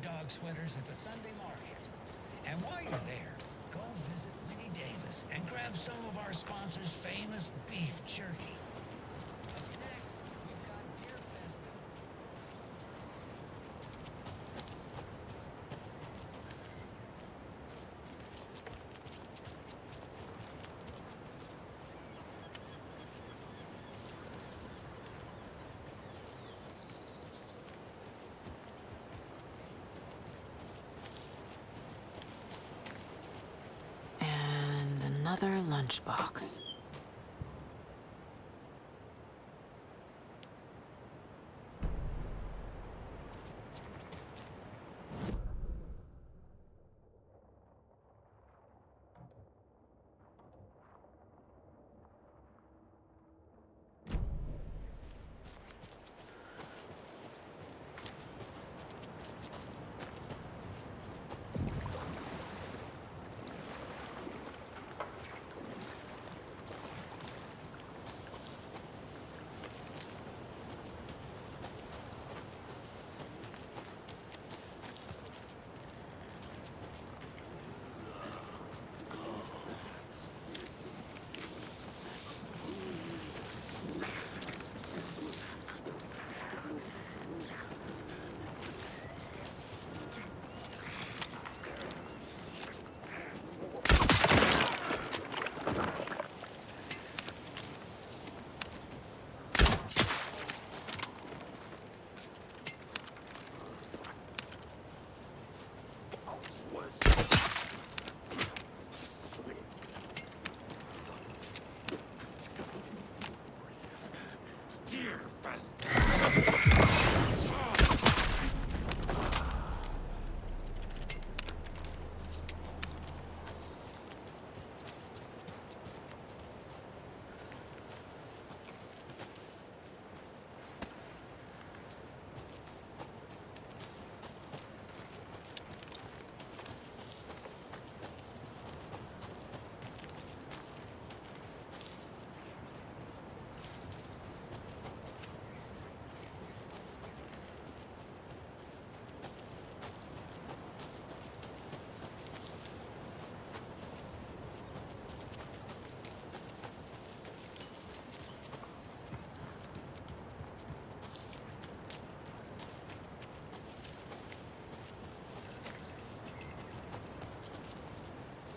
dog sweaters at the Sunday market. And while you're there, go visit Winnie Davis and grab some of our sponsor's famous beef jerky. Up next, we've got Deer Festival. And another lunchbox.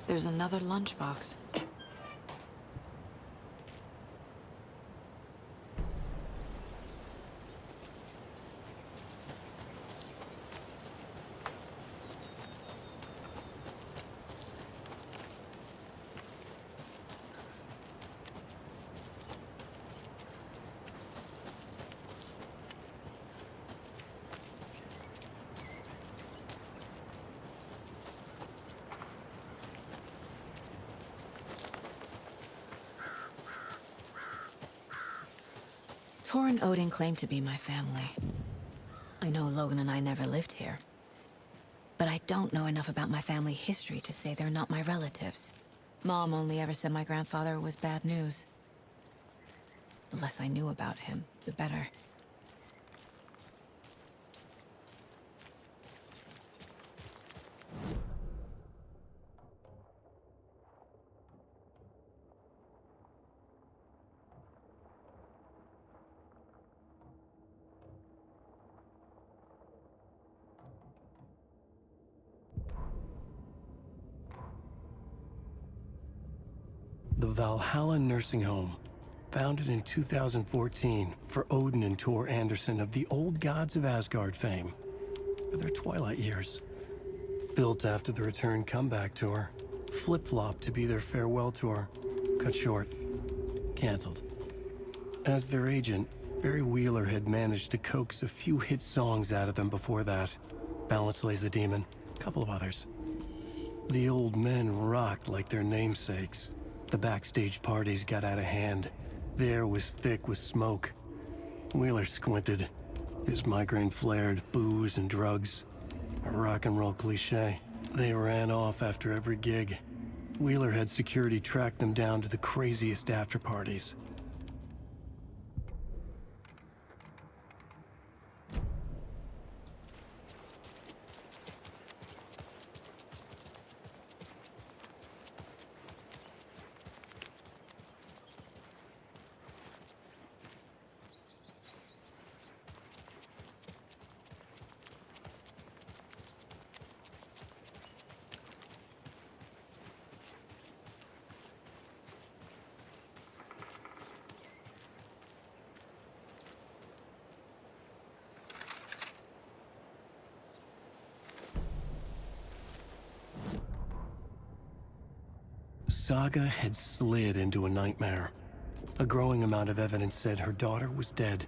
There's another lunchbox. Tor and Odin claim to be my family. I know Logan and I never lived here. But I don't know enough about my family history to say they're not my relatives. Mom only ever said my grandfather was bad news. The less I knew about him, the better. The Valhalla Nursing Home, founded in 2014 for Odin and Tor Anderson of the Old Gods of Asgard fame, for their twilight years. Built after the return comeback tour, flip-flopped to be their farewell tour, cut short, canceled. As their agent, Barry Wheeler had managed to coax a few hit songs out of them before that. Balance Lays the Demon, a couple of others. The old men rocked like their namesakes. The backstage parties got out of hand. The air was thick with smoke. Wheeler squinted. His migraine flared, booze and drugs. A rock and roll cliche. They ran off after every gig. Wheeler had security track them down to the craziest after parties. Saga had slid into a nightmare. A growing amount of evidence said her daughter was dead.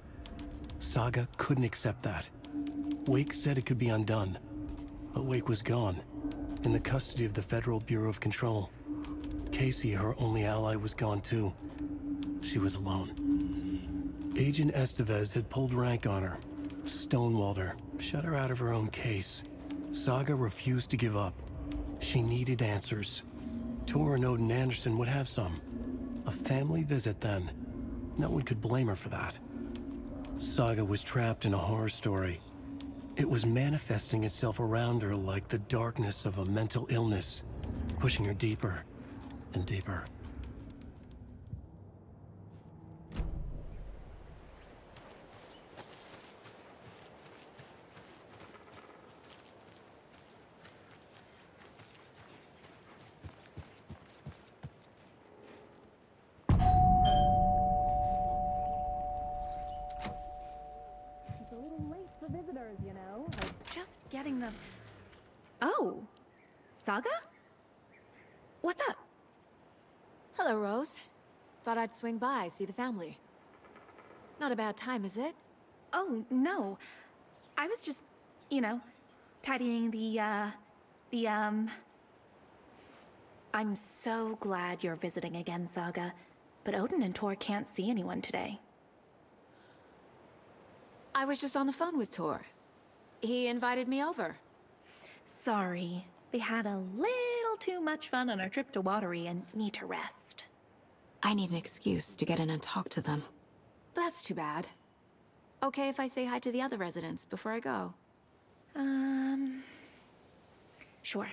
Saga couldn't accept that. Wake said it could be undone. But Wake was gone, in the custody of the Federal Bureau of Control. Casey, her only ally, was gone too. She was alone. Agent Estevez had pulled rank on her, stonewalled her, shut her out of her own case. Saga refused to give up. She needed answers. Tor and Odin Anderson would have some. A family visit then. No one could blame her for that. Saga was trapped in a horror story. It was manifesting itself around her like the darkness of a mental illness, pushing her deeper and deeper. It's a little late for visitors, you know? Like just getting them. Oh, Saga? What's up? Hello, Rose. Thought I'd swing by, see the family. Not a bad time, is it? Oh, no. I was just, you know, tidying I'm so glad you're visiting again, Saga. But Odin and Tor can't see anyone today. I was just on the phone with Tor. He invited me over. Sorry. They had a little too much fun on our trip to Watery and need to rest. I need an excuse to get in and talk to them. That's too bad. Okay if I say hi to the other residents before I go? Sure.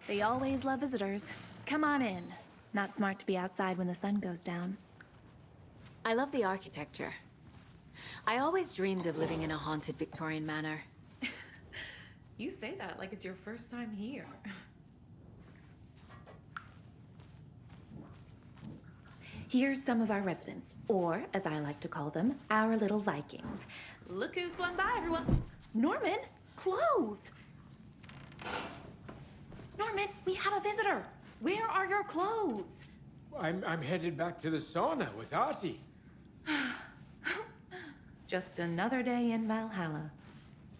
They always love visitors. Come on in. Not smart to be outside when the sun goes down. I love the architecture. I always dreamed of living in a haunted Victorian manor. You say that like it's your first time here. Here's some of our residents, or as I like to call them, our little Vikings. Look who swung by, everyone. Norman, clothes. Norman, we have a visitor. Where are your clothes? I'm headed back to the sauna with Artie. Just another day in Valhalla.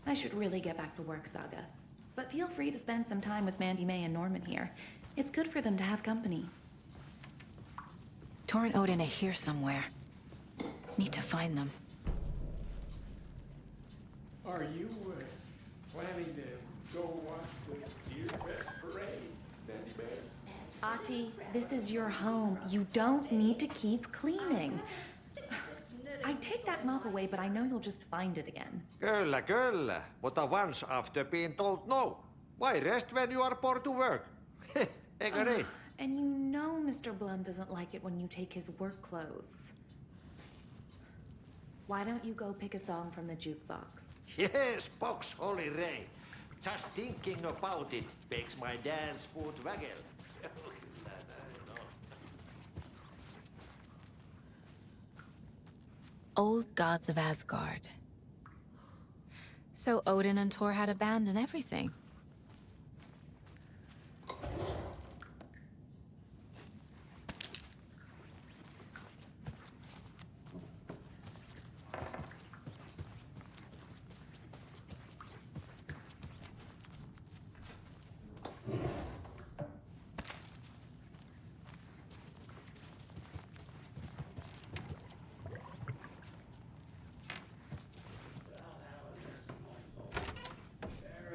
I should really get back to work, Saga. But feel free to spend some time with Mandy May and Norman here. It's good for them to have company. Tor and Odin are here somewhere. Need to find them. Are you planning to go watch the Deer Fest parade, Mandy May? Ati, this is your home. You don't need to keep cleaning. I'd take that mop away, but I know you'll just find it again. Kyllä, kyllä. Mutta once after being told no. Why rest when you are bored to work? Eikö niin? And you know Mr. Blum doesn't like it when you take his work clothes. Why don't you go pick a song from the jukebox? Yes, box Holy Ray. Just thinking about it makes my dance foot waggle. Old gods of Asgard. So Odin and Tor had a band and everything.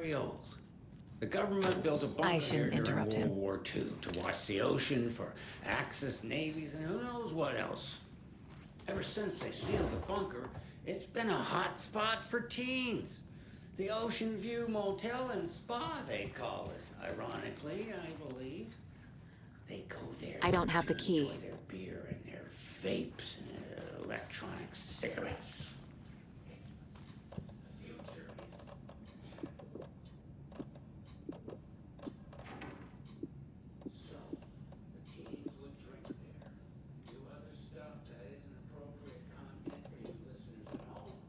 Very old. The government built a bunker I here shouldn't during interrupt World him. War II to watch the ocean for Axis navies and who knows what else. Ever since they sealed the bunker, it's been a hot spot for teens. The Ocean View Motel and Spa, they call it. Ironically, I believe. They go there. I don't have the to key. enjoy their beer and their vapes and electronic cigarettes. So, the teens would drink there, do other stuff that isn't appropriate content for you listeners at home.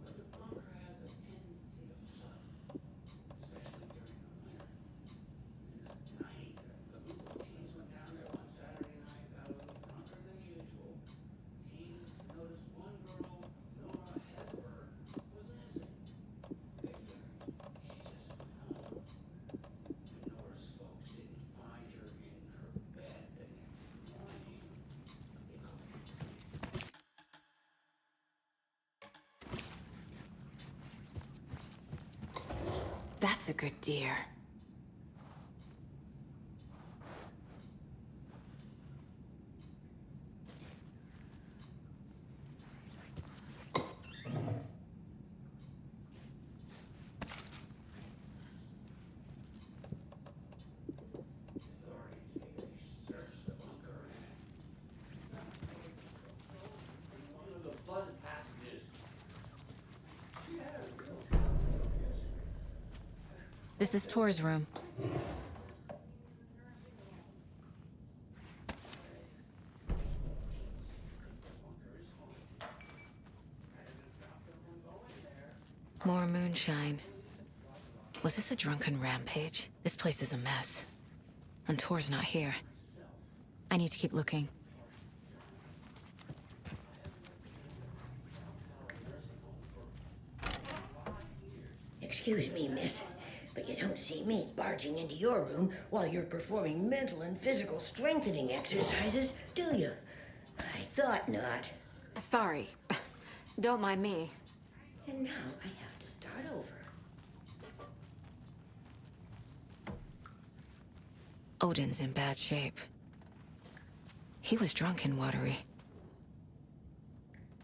But the bunker has a tendency to flood, especially during the winter. In the 90s, a group of teens went down there one That's a good deer. This is Tor's room. More moonshine. Was this a drunken rampage? This place is a mess. And Tor's not here. I need to keep looking. Excuse me, miss, but you don't see me barging into your room while you're performing mental and physical strengthening exercises, do you? I thought not. Sorry. Don't mind me. And now I have to start over. Odin's in bad shape. He was drunk and watery.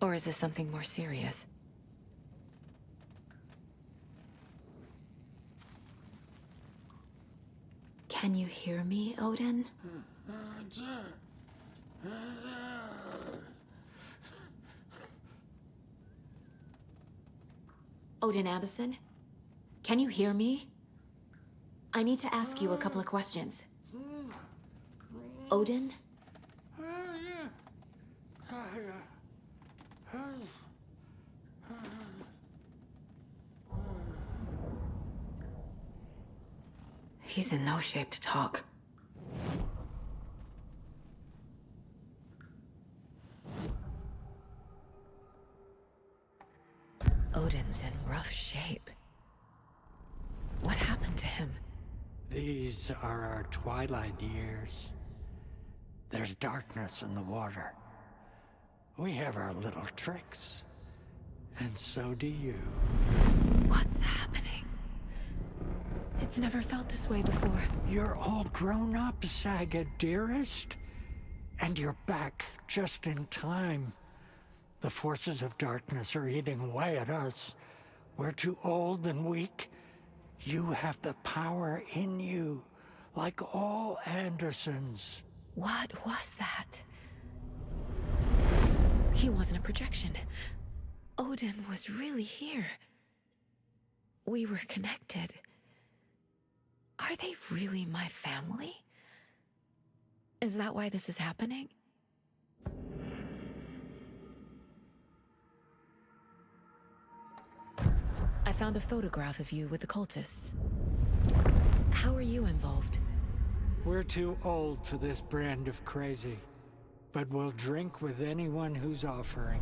Or is this something more serious? Can you hear me, Odin? Odin Anderson? Can you hear me? I need to ask you a couple of questions. Odin? He's in no shape to talk. Odin's in rough shape. What happened to him? These are our twilight years. There's darkness in the water. We have our little tricks. And so do you. What's happening? It's never felt this way before. You're all grown up, Saga, dearest. And you're back just in time. The forces of darkness are eating away at us. We're too old and weak. You have the power in you, like all Andersons. What was that? He wasn't a projection. Odin was really here. We were connected. Are they really my family? Is that why this is happening? I found a photograph of you with the cultists. How are you involved? We're too old for this brand of crazy, but we'll drink with anyone who's offering.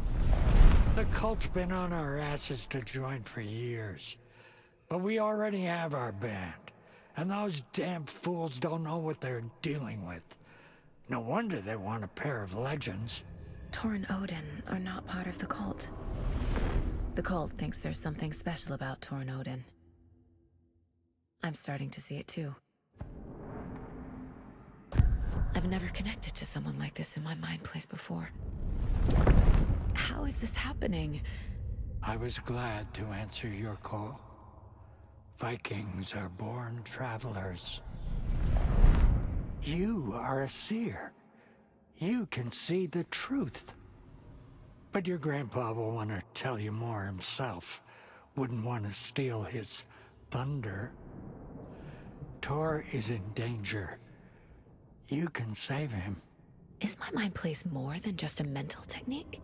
The cult's been on our asses to join for years, but we already have our band, and those damn fools don't know what they're dealing with. No wonder they want a pair of legends. Tor and Odin are not part of the cult. The cult thinks there's something special about Tor and Odin. I'm starting to see it too. I've never connected to someone like this in my mind place before. How is this happening? I was glad to answer your call. Vikings are born travelers. You are a seer. You can see the truth. But your grandpa will want to tell you more himself. Wouldn't want to steal his thunder. Tor is in danger. You can save him. Is my mind place more than just a mental technique?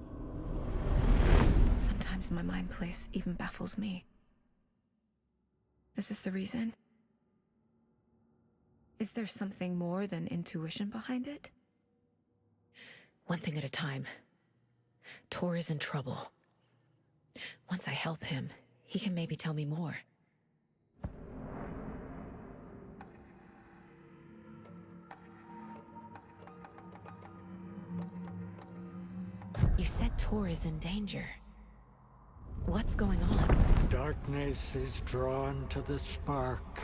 Sometimes my mind place even baffles me. Is this the reason? Is there something more than intuition behind it? One thing at a time. Tor is in trouble. Once I help him, he can maybe tell me more. You said Tor is in danger. What's going on? Darkness darkness is drawn to the spark.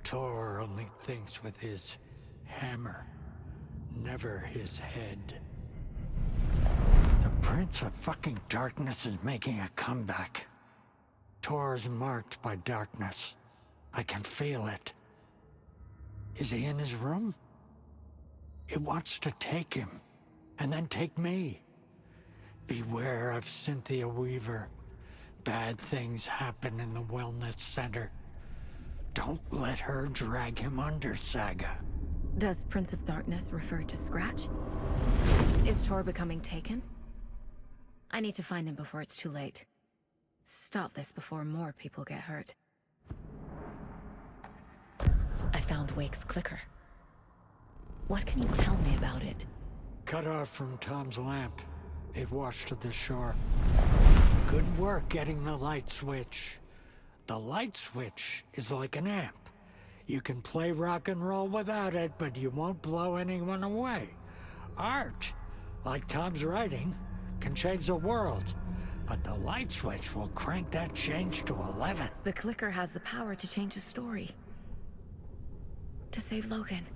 Tor only thinks with his hammer, never his head. The Prince of fucking Darkness is making a comeback. Tor's marked by darkness. I can feel it. Is he in his room? It wants to take him, and then take me. Beware of Cynthia Weaver. Bad things happen in the wellness center. Don't let her drag him under, Saga. Does Prince of Darkness refer to Scratch? Is Tor becoming taken? I need to find him before it's too late. Stop this before more people get hurt. I found Wake's clicker. What can you tell me about it? Cut off from Tom's lamp. It washed to the shore. Good work getting the light switch. The light switch is like an amp. You can play rock and roll without it, but you won't blow anyone away. Art, like Tom's writing, can change the world, but the light switch will crank that change to 11. The clicker has the power to change the story. To save Logan.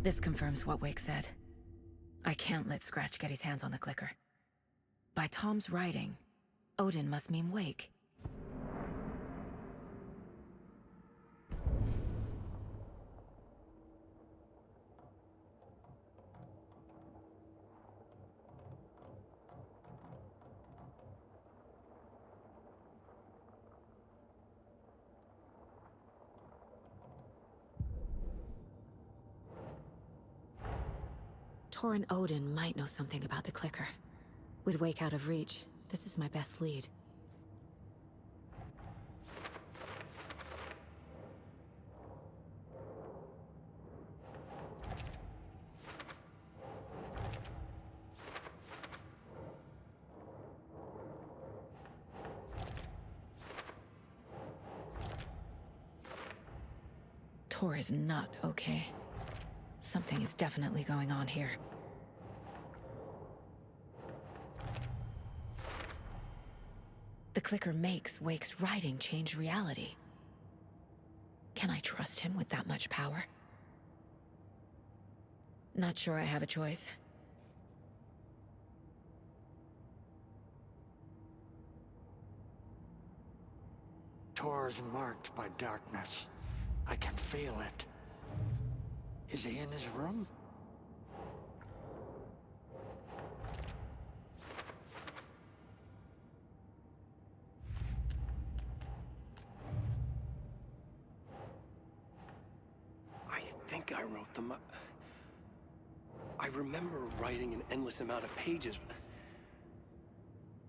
This confirms what Wake said. I can't let Scratch get his hands on the clicker. By Tom's writing, Odin must mean Wake. Tor and Odin might know something about the clicker. With Wake out of reach, this is my best lead. Tor is not okay. Something is definitely going on here. The clicker makes Wake's writing change reality. Can I trust him with that much power? Not sure I have a choice. Tor's marked by darkness. I can feel it. Is he in his room? I think I wrote them up. I remember writing an endless amount of pages.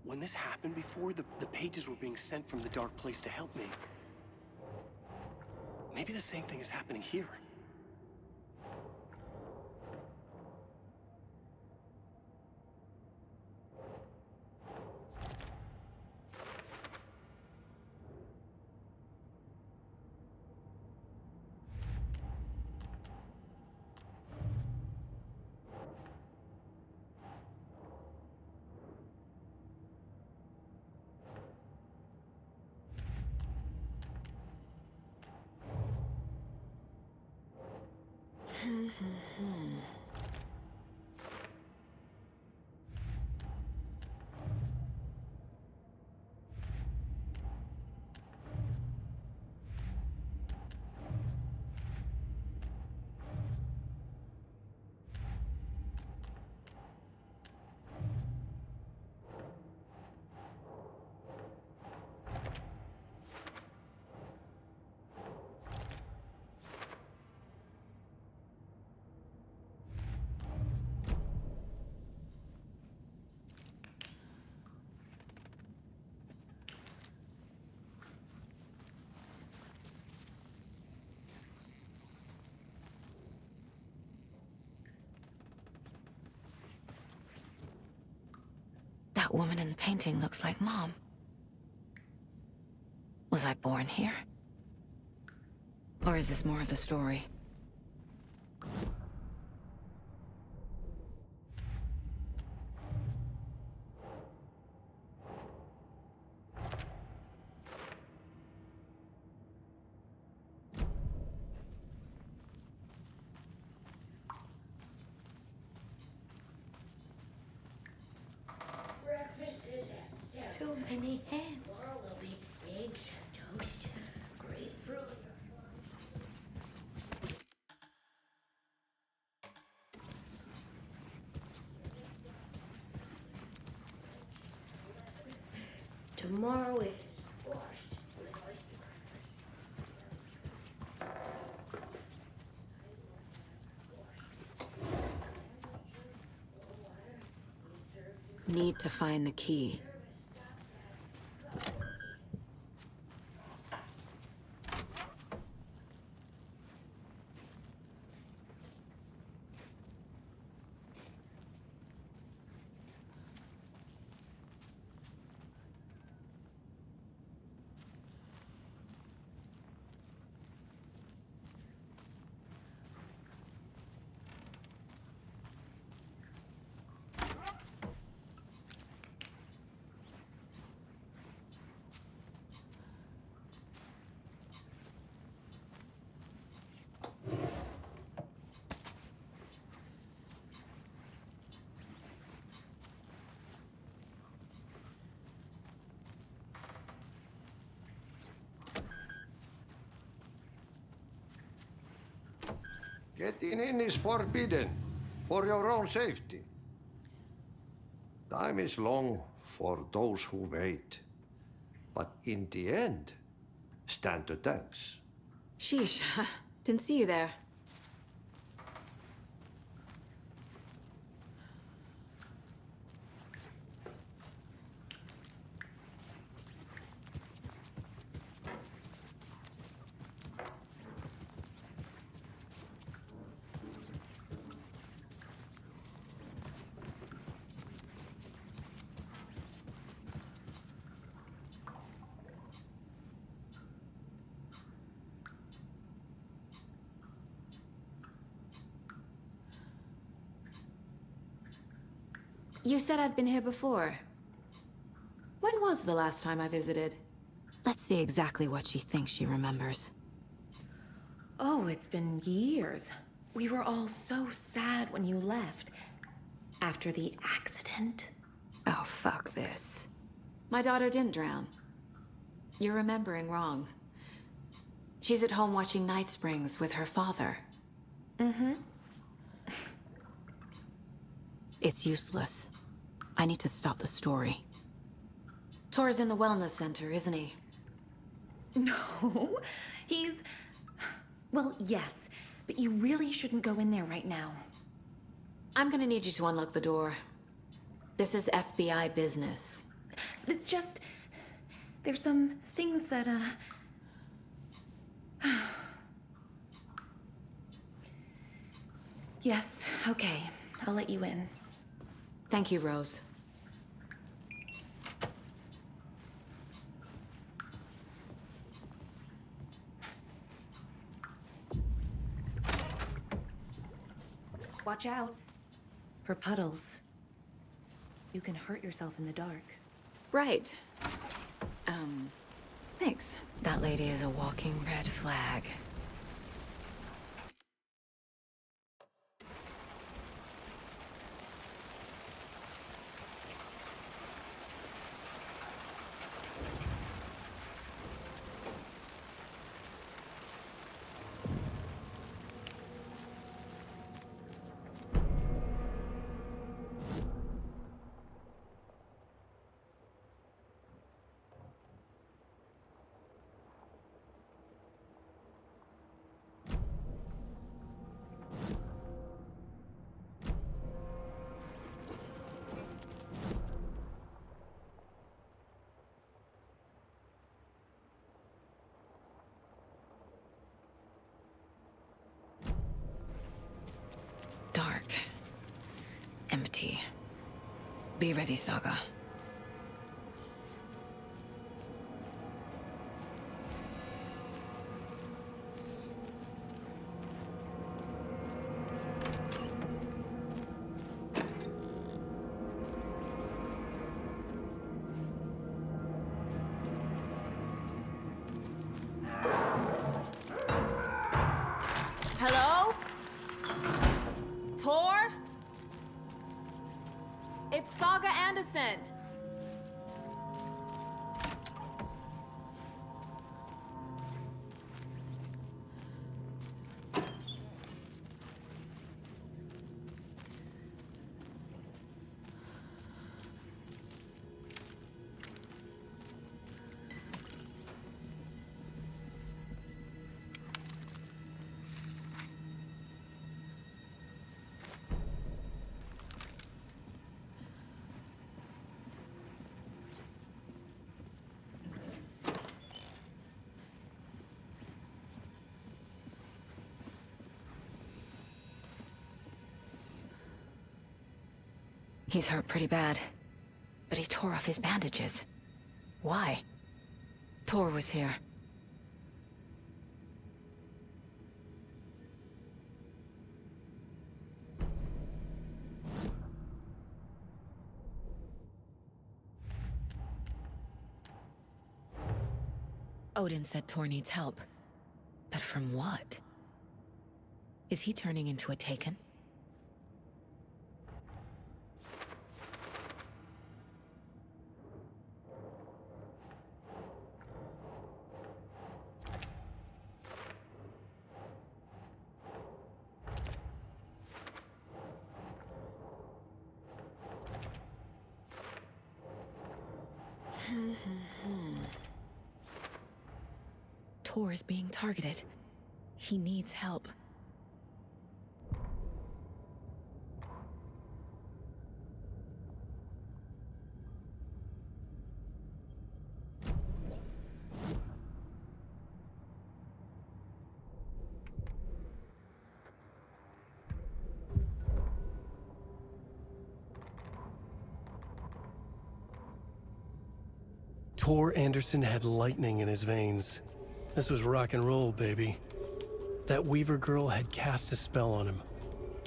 When this happened before, the pages were being sent from the dark place to help me. Maybe the same thing is happening here. That woman in the painting looks like Mom. Was I born here? Or is this more of the story? so many hands. Tomorrow will be eggs, toast, grapefruit. Tomorrow is borscht with oyster crackers. Need to find the key. Getting in is forbidden, for your own safety. Time is long for those who wait. But in the end, stand the thanks. Sheesh, didn't see you there. You said I'd been here before. When was the last time I visited? Let's see exactly what she thinks she remembers. Oh, it's been years. We were all so sad when you left. After the accident. Oh, fuck this. My daughter didn't drown. You're remembering wrong. She's at home watching Night Springs with her father. Mm-hmm. It's useless. I need to stop the story. Tor's in the wellness center, isn't he? No, he's... Well, yes, but you really shouldn't go in there right now. I'm gonna need you to unlock the door. This is FBI business. It's just... There's some things that, Yes, okay. I'll let you in. Thank you, Rose. Watch out. For puddles. You can hurt yourself in the dark. Right. Thanks. That lady is a walking red flag. Dark. Empty. Be ready, Saga. Hello? Tor? It's Saga Anderson. He's hurt pretty bad, but he tore off his bandages. Why? Tor was here. Odin said Tor needs help. But from what? Is he turning into a Taken? Tor is being targeted. He needs help. Tor Anderson had lightning in his veins. This was rock and roll, baby. That Weaver girl had cast a spell on him.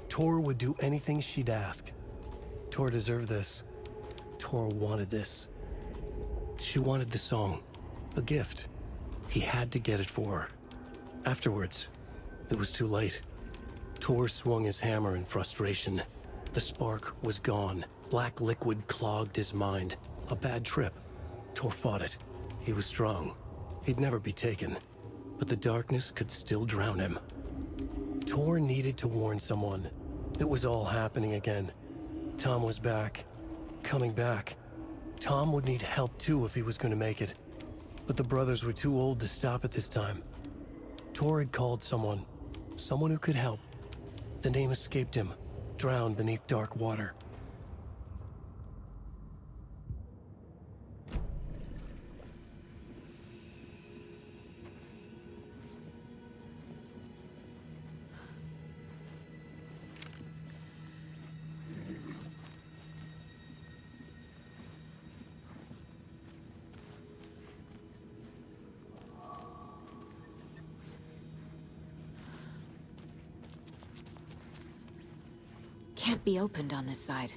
Tor would do anything she'd ask. Tor deserved this. Tor wanted this. She wanted the song, a gift. He had to get it for her. Afterwards, it was too late. Tor swung his hammer in frustration. The spark was gone. Black liquid clogged his mind. A bad trip. Tor fought it. He was strong. He'd never be taken. But the darkness could still drown him. Tor needed to warn someone. It was all happening again. Tom was back. Coming back. Tom would need help too if he was going to make it. But the brothers were too old to stop it this time. Tor had called someone. Someone who could help. The name escaped him. Drowned beneath dark water. Can't be opened on this side.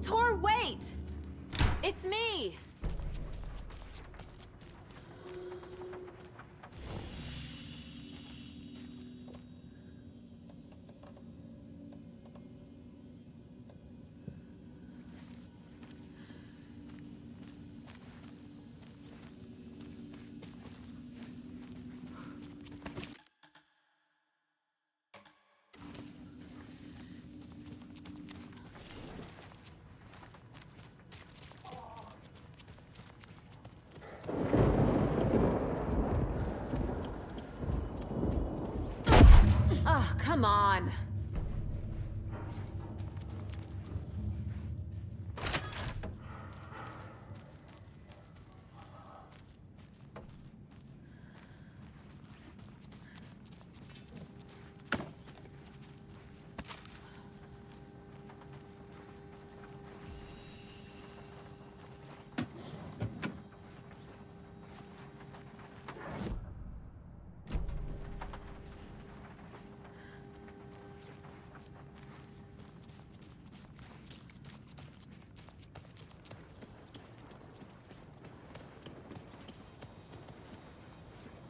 Tor, wait! It's me! Oh, come on.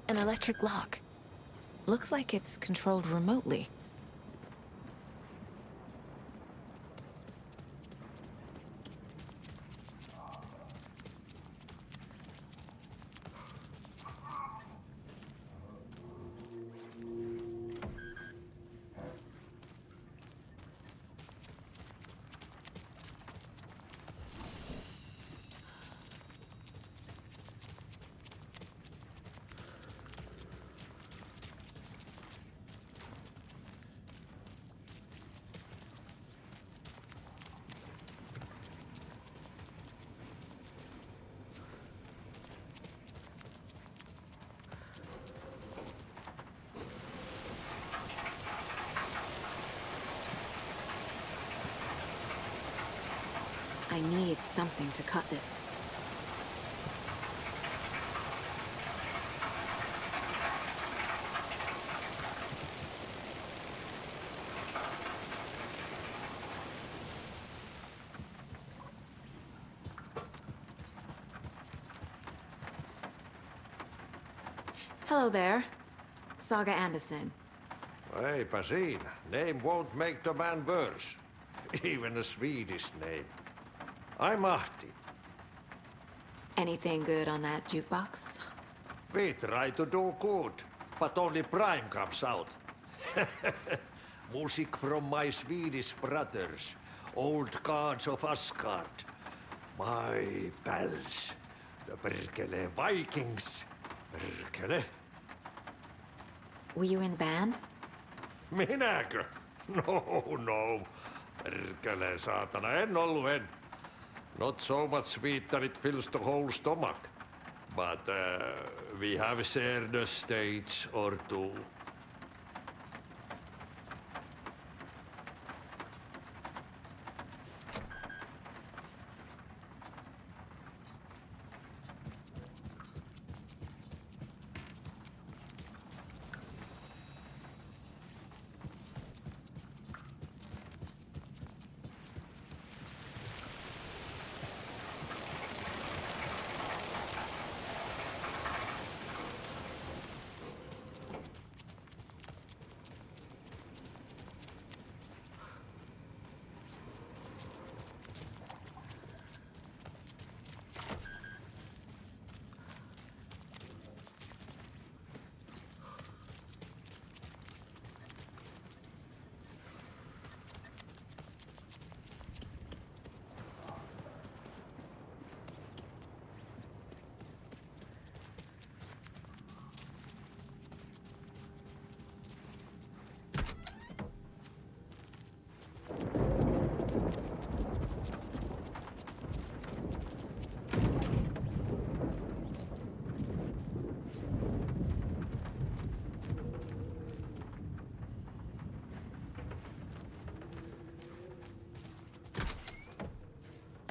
An electric lock. Looks like it's controlled remotely. something to cut this. Hello there. Saga Anderson. Eipä siinä. Name won't make the man worse. Even a Swedish name. I'm Ahti. Anything good on that jukebox? We try to do good, but only Prime comes out. Music from my Swedish brothers, old gods of Asgard. My pals, the Perkele Vikings. Perkele. Were you in the band? Minäkö? No. Perkele, saatana, en. Not so much sweet that it fills the whole stomach. But we have shared a stage or two.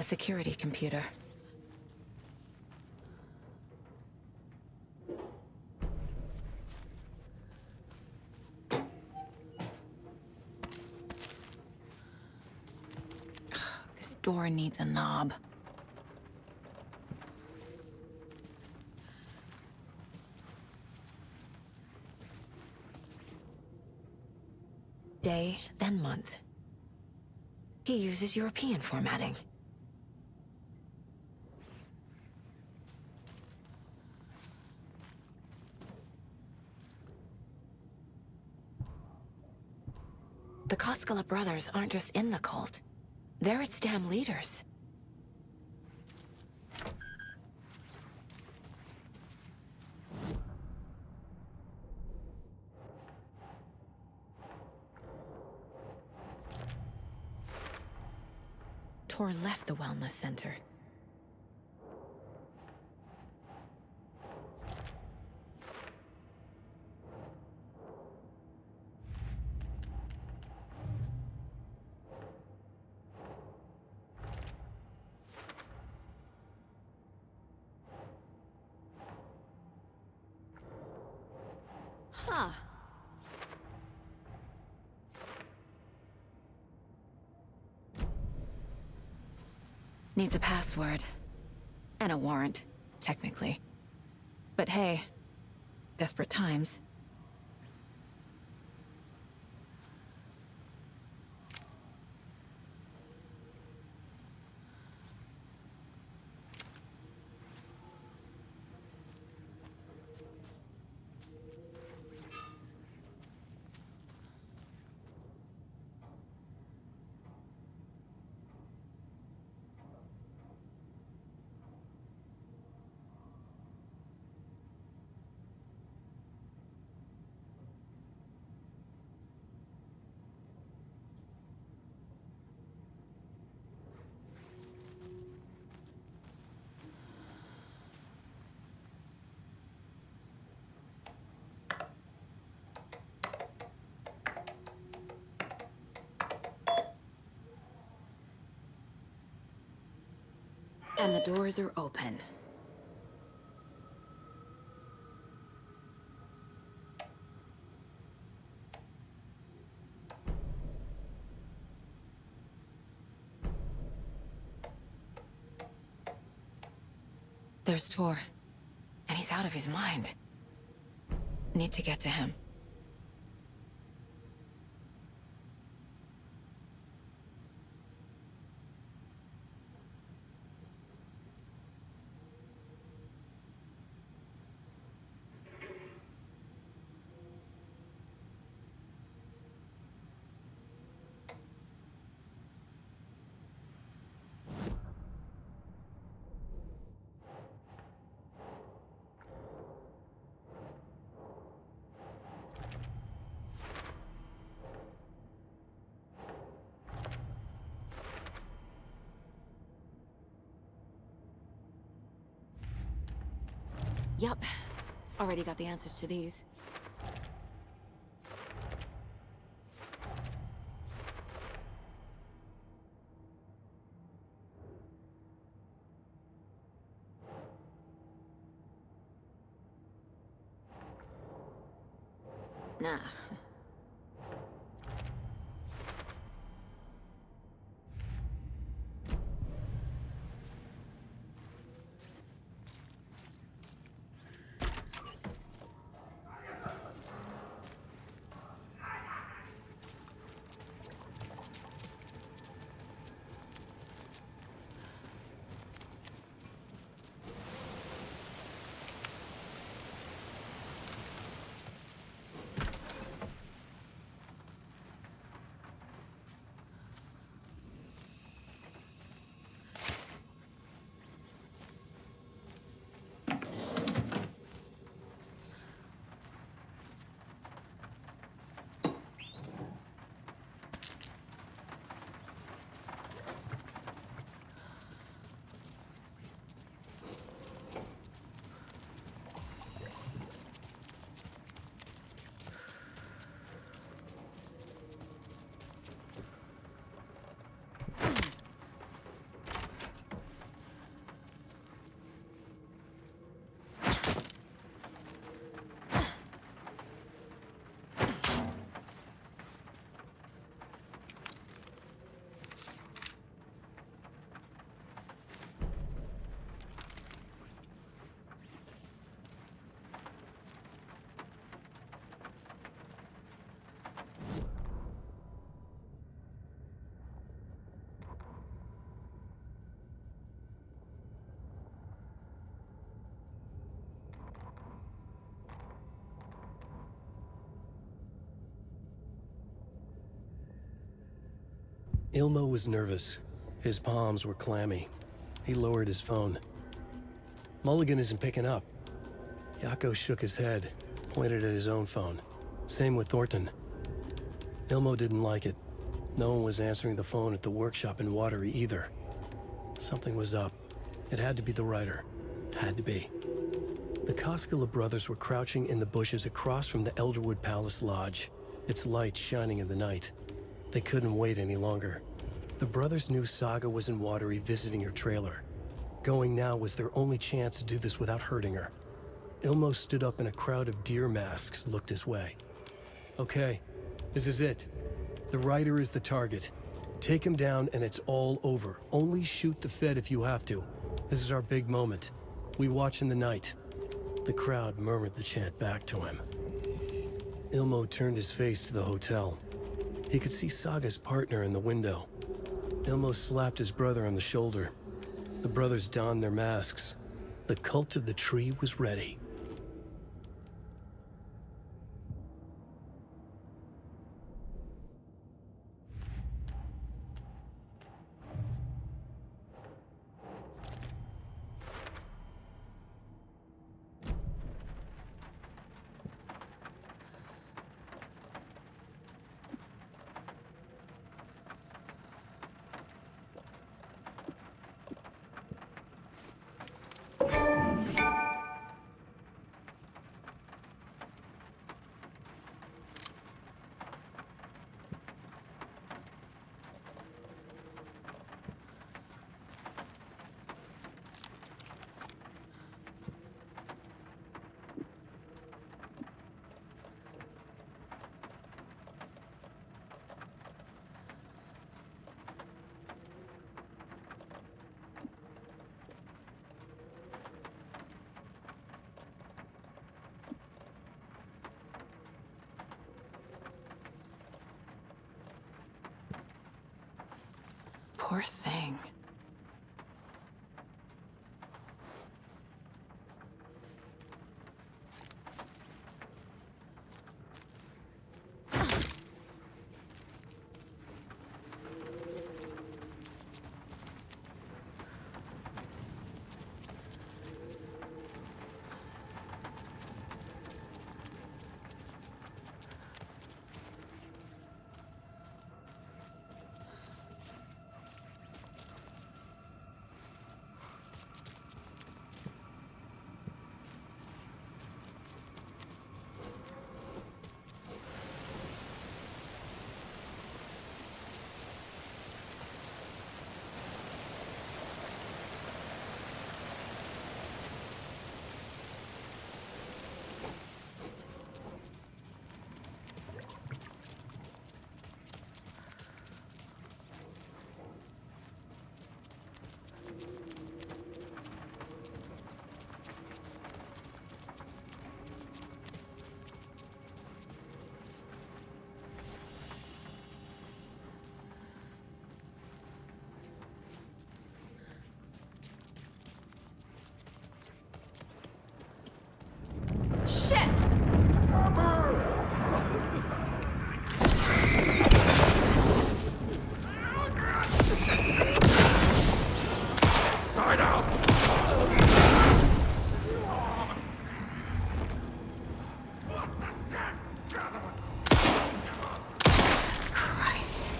A security computer. This door needs a knob. Day, then month. He uses European formatting. The Koskela brothers aren't just in the cult. They're its damn leaders. Tor left the wellness center. Huh. Needs a password. And a warrant, technically. But hey, desperate times. And the doors are open. There's Tor. And he's out of his mind. Need to get to him. Yup. Already got the answers to these. Nah. Ilmo was nervous. His palms were clammy. He lowered his phone. Mulligan isn't picking up. Yako shook his head, pointed at his own phone. Same with Thornton. Ilmo didn't like it. No one was answering the phone at the workshop in Watery either. Something was up. It had to be the writer. Had to be. The Koskela brothers were crouching in the bushes across from the Elderwood Palace Lodge, its light shining in the night. They couldn't wait any longer. The brothers knew Saga was in Watery visiting her trailer. Going now was their only chance to do this without hurting her. Ilmo stood up and a crowd of deer masks looked his way. Okay, this is it. The writer is the target. Take him down and it's all over. Only shoot the Fed if you have to. This is our big moment. We watch in the night. The crowd murmured the chant back to him. Ilmo turned his face to the hotel. He could see Saga's partner in the window. Ilmo slapped his brother on the shoulder. The brothers donned their masks. The cult of the tree was ready. Poor thing. Shit! Side out! Jesus Christ.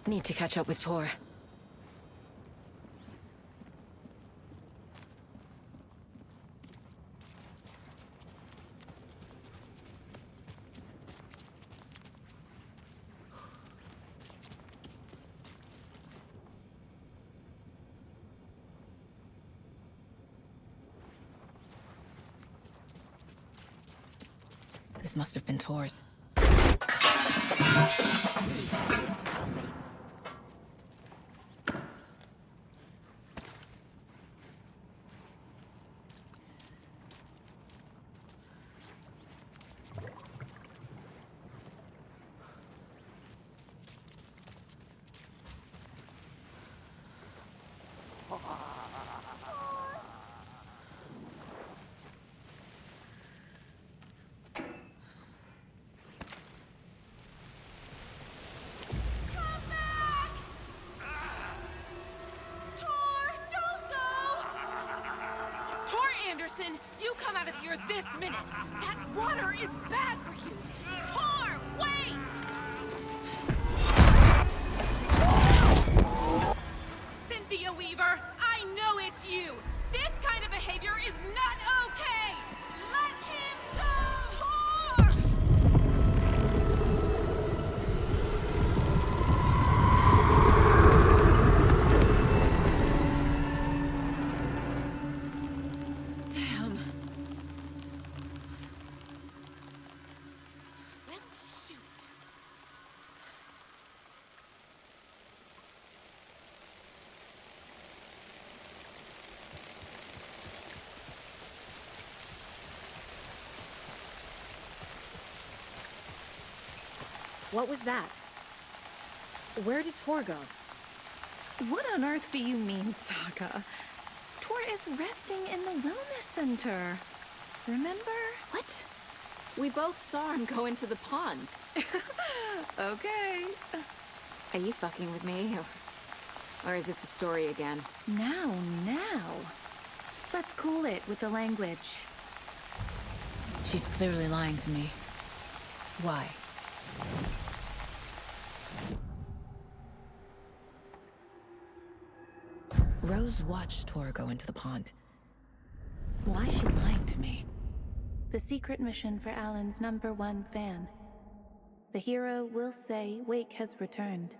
Need to catch up with Tor. This must have been Tor's. You come out of here this minute! That water is bad for you! Tor, wait! Cynthia Weaver, I know it's you! This kind of behavior is not okay! Let him go! Tor! Damn. Well, shoot. What was that? Where did Tor go? What on earth do you mean, Saga? Tor is resting in the wellness center. Remember? What? We both saw him go into the pond. Okay. Are you fucking with me? Or is this a story again? Now. Let's cool it with the language. She's clearly lying to me. Why? Rose watched Tor go into the pond. Why is she lying to me? The secret mission for Alan's #1 fan. The hero will say Wake has returned.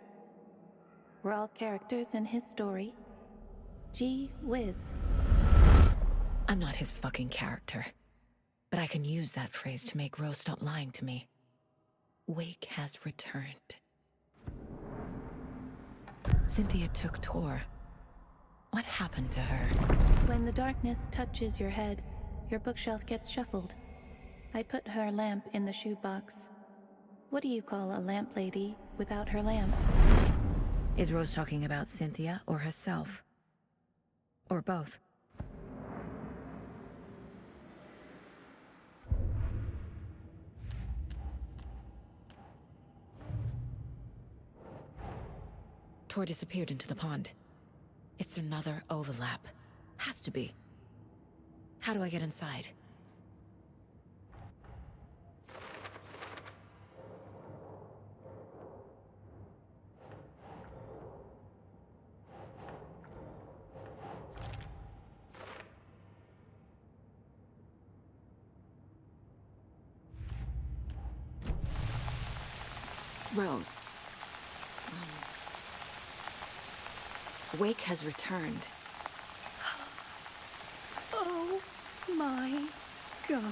We're all characters in his story. Gee whiz. I'm not his fucking character. But I can use that phrase to make Rose stop lying to me. Wake has returned. Cynthia took Tor. What happened to her? When the darkness touches your head, your bookshelf gets shuffled. I put her lamp in the shoebox. What do you call a lamp lady without her lamp? Is Rose talking about Cynthia or herself? Or both? Tor disappeared into the pond. It's another overlap. Has to be. How do I get inside? Rose. Wake has returned. Oh my god.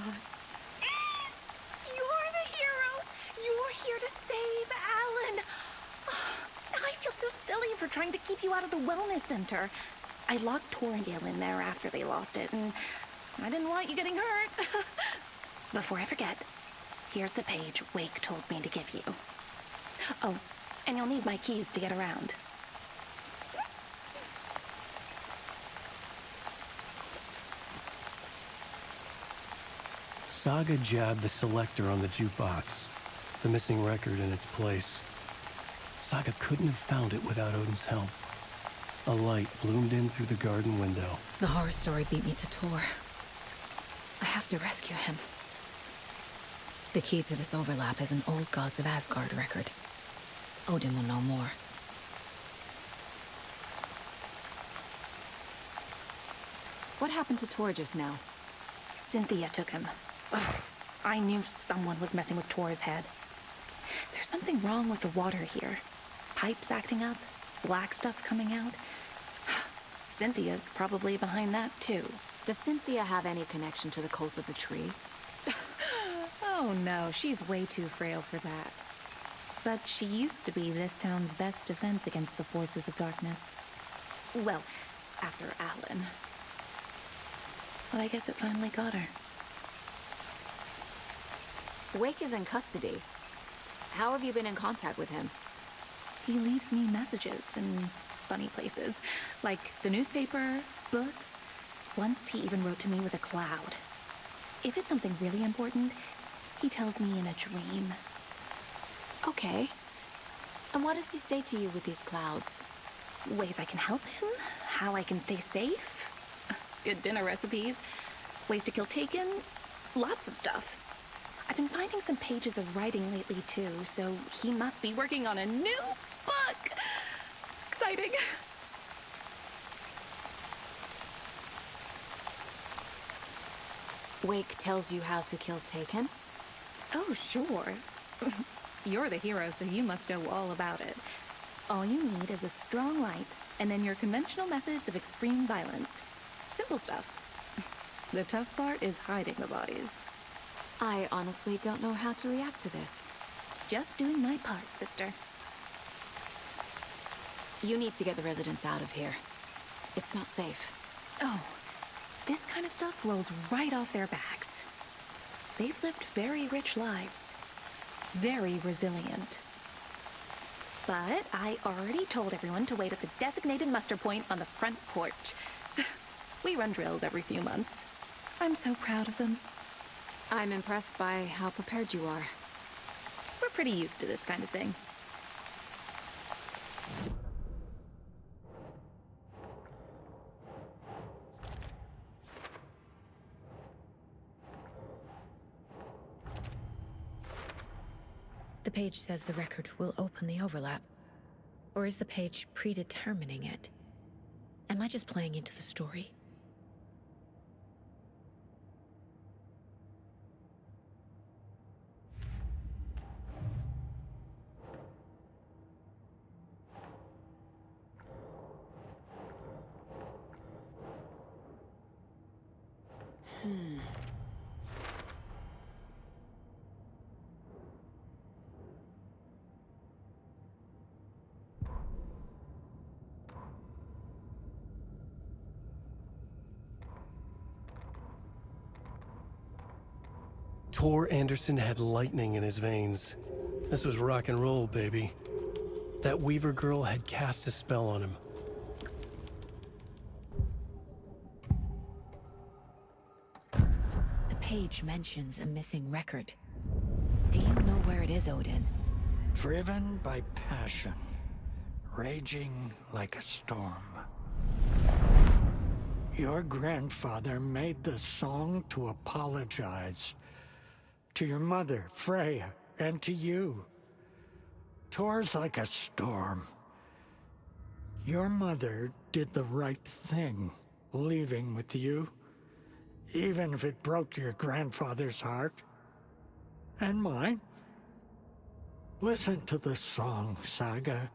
You're the hero! You're here to save Alan! I feel so silly for trying to keep you out of the wellness center. I locked Torringale in there after they lost it, and I didn't want you getting hurt. Before I forget, here's the page Wake told me to give you. Oh, and you'll need my keys to get around. Saga jabbed the selector on the jukebox, the missing record in its place. Saga couldn't have found it without Odin's help. A light loomed in through the garden window. The horror story beat me to Tor. I have to rescue him. The key to this overlap is an old Gods of Asgard record. Odin will know more. What happened to Tor just now? Cynthia took him. Ugh, I knew someone was messing with Tor's head. There's something wrong with the water here. Pipes acting up, black stuff coming out. Cynthia's probably behind that too. Does Cynthia have any connection to the cult of the tree? Oh no, she's way too frail for that. But she used to be this town's best defense against the forces of darkness. Well, after Alan. But I guess it finally got her. Wake is in custody. How have you been in contact with him? He leaves me messages in funny places, like the newspaper, books. Once he even wrote to me with a cloud. If it's something really important, he tells me in a dream. Okay. And what does he say to you with these clouds? Ways I can help him, how I can stay safe, good dinner recipes, ways to kill Taken, lots of stuff. I've been finding some pages of writing lately too, so he must be working on a new book. Exciting. Wake tells you how to kill Taken? Oh, sure. You're the hero, so you must know all about it. All you need is a strong light, and then your conventional methods of extreme violence. Simple stuff. The tough part is hiding the bodies. I honestly don't know how to react to this. Just doing my part, sister. You need to get the residents out of here. It's not safe. Oh, this kind of stuff rolls right off their backs. They've lived very rich lives. Very resilient. But I already told everyone to wait at the designated muster point on the front porch. We run drills every few months. I'm so proud of them. I'm impressed by how prepared you are. We're pretty used to this kind of thing. The page says the record will open the overlap. Or is the page predetermining it? Am I just playing into the story? Tor Anderson had lightning in his veins. This was rock and roll, baby. That Weaver girl had cast a spell on him. The page mentions a missing record. Do you know where it is, Odin? Driven by passion, raging like a storm. Your grandfather made the song to apologize. To your mother, Freya, and to you. Tor's like a storm. Your mother did the right thing, leaving with you, even if it broke your grandfather's heart. And mine. Listen to the song, Saga.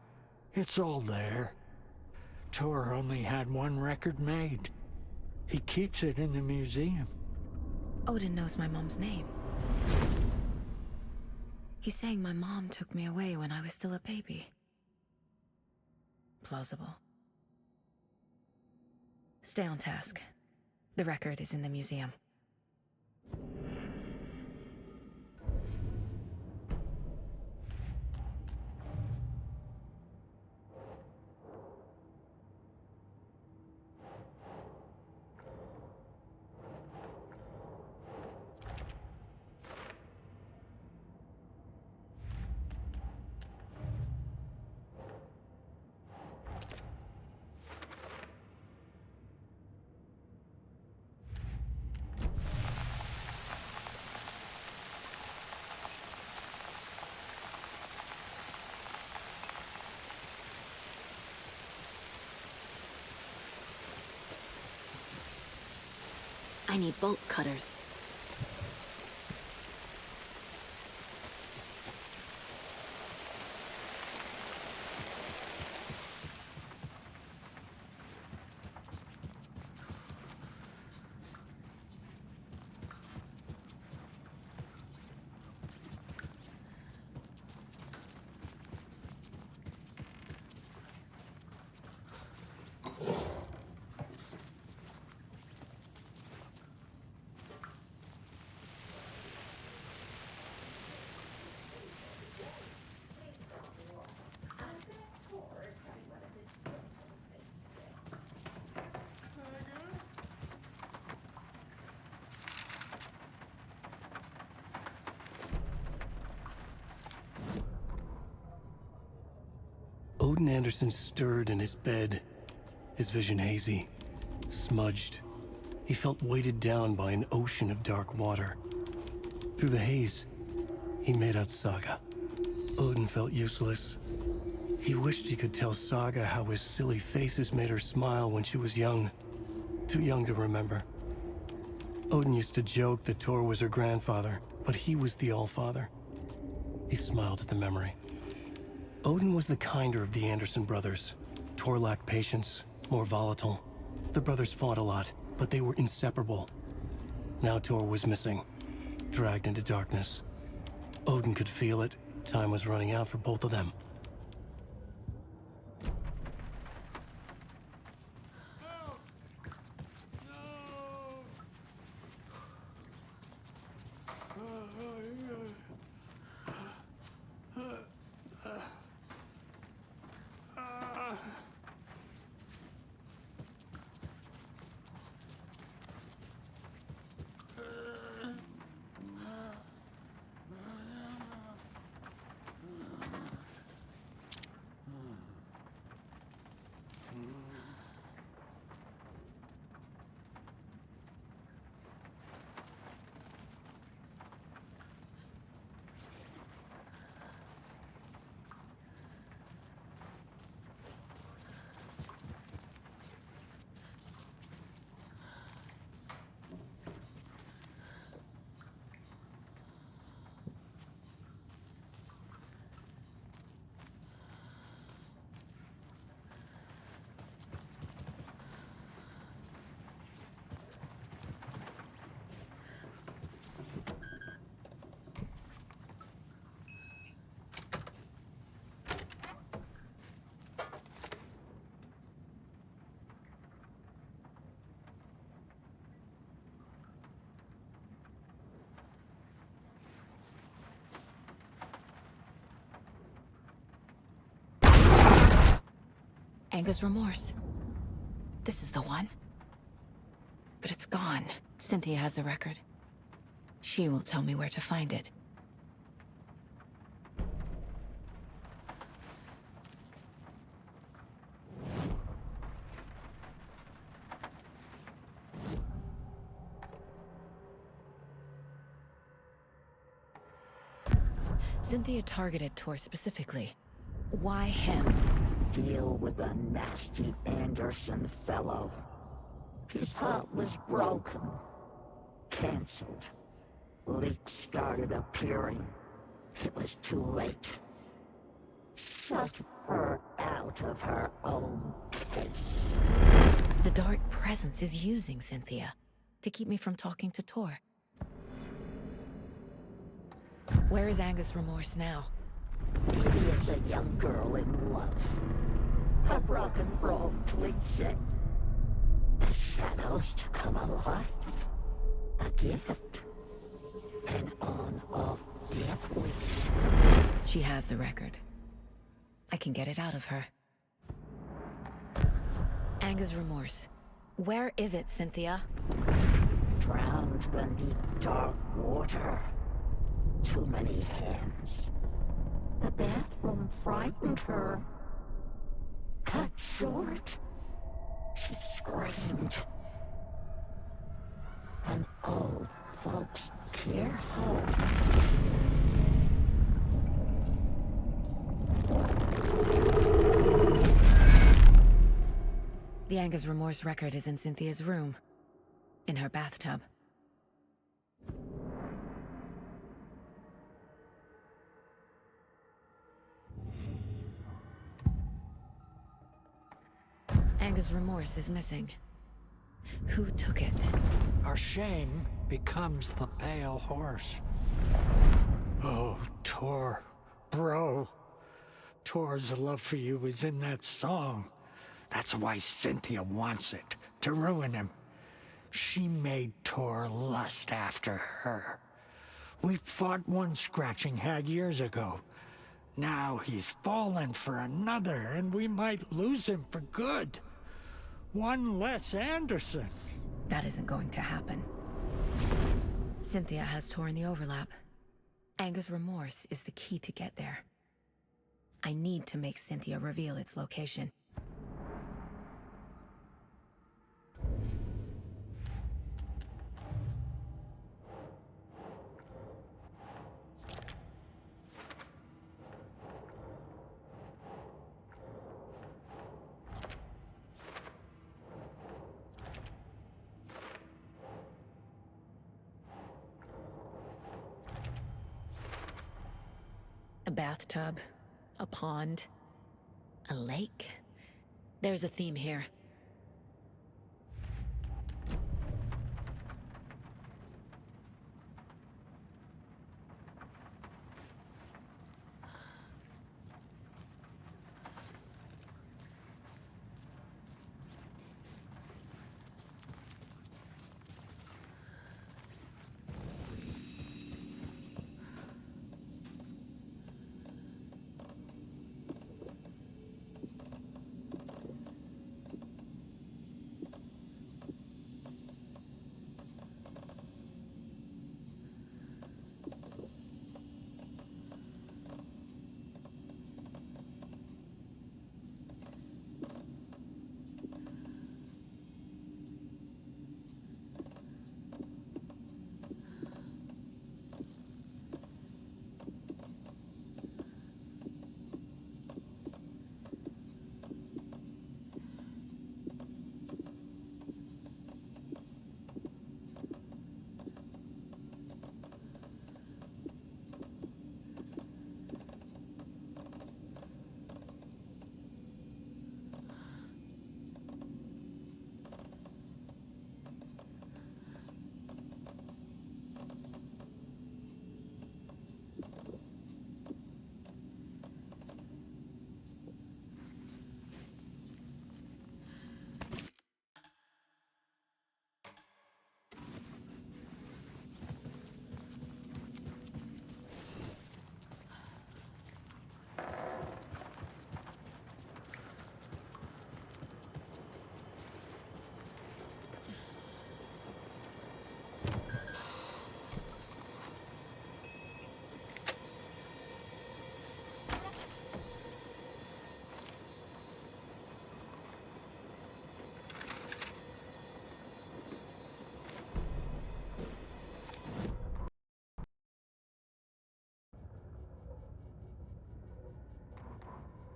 It's all there. Tor only had one record made. He keeps it in the museum. Odin knows my mom's name. He's saying my mom took me away when I was still a baby. Plausible. Stay on task. The record is in the museum. I need bolt cutters. Odin Anderson stirred in his bed, his vision hazy, smudged. He felt weighted down by an ocean of dark water. Through the haze, he made out Saga. Odin felt useless. He wished he could tell Saga how his silly faces made her smile when she was young. Too young to remember. Odin used to joke that Tor was her grandfather, but he was the Allfather. He smiled at the memory. Odin was the kinder of the Anderson brothers. Tor lacked patience, more volatile. The brothers fought a lot, but they were inseparable. Now Tor was missing, dragged into darkness. Odin could feel it. Time was running out for both of them. Anger's remorse. This is the one. But it's gone. Cynthia has the record. She will tell me where to find it. Cynthia targeted Tor specifically. Why him? Deal with the nasty Anderson fellow. His heart was broken. Cancelled. Leaks started appearing. It was too late. Shut her out of her own case. The Dark Presence is using Cynthia to keep me from talking to Tor. Where is Anger's remorse now? He is a young girl in love. A rock and roll tweetset. The shadows to come alive. A gift. An on-off death wish. She has the record. I can get it out of her. Anger's remorse. Where is it, Cynthia? Drowned beneath dark water. Too many hands. The bathroom frightened her. Cut short. She screamed. An old folks' care home. The Anger's remorse record is in Cynthia's room. In her bathtub. Anger's remorse is missing. Who took it? Our shame becomes the pale horse. Oh, Tor. Bro. Tor's love for you is in that song. That's why Cynthia wants it, to ruin him. She made Tor lust after her. We fought one scratching hag years ago. Now he's fallen for another, and we might lose him for good. One less Anderson. That isn't going to happen. Cynthia has Tor in the overlap. Anger's remorse is the key to get there. I need to make Cynthia reveal its location. A bathtub, a pond, a lake. There's a theme here.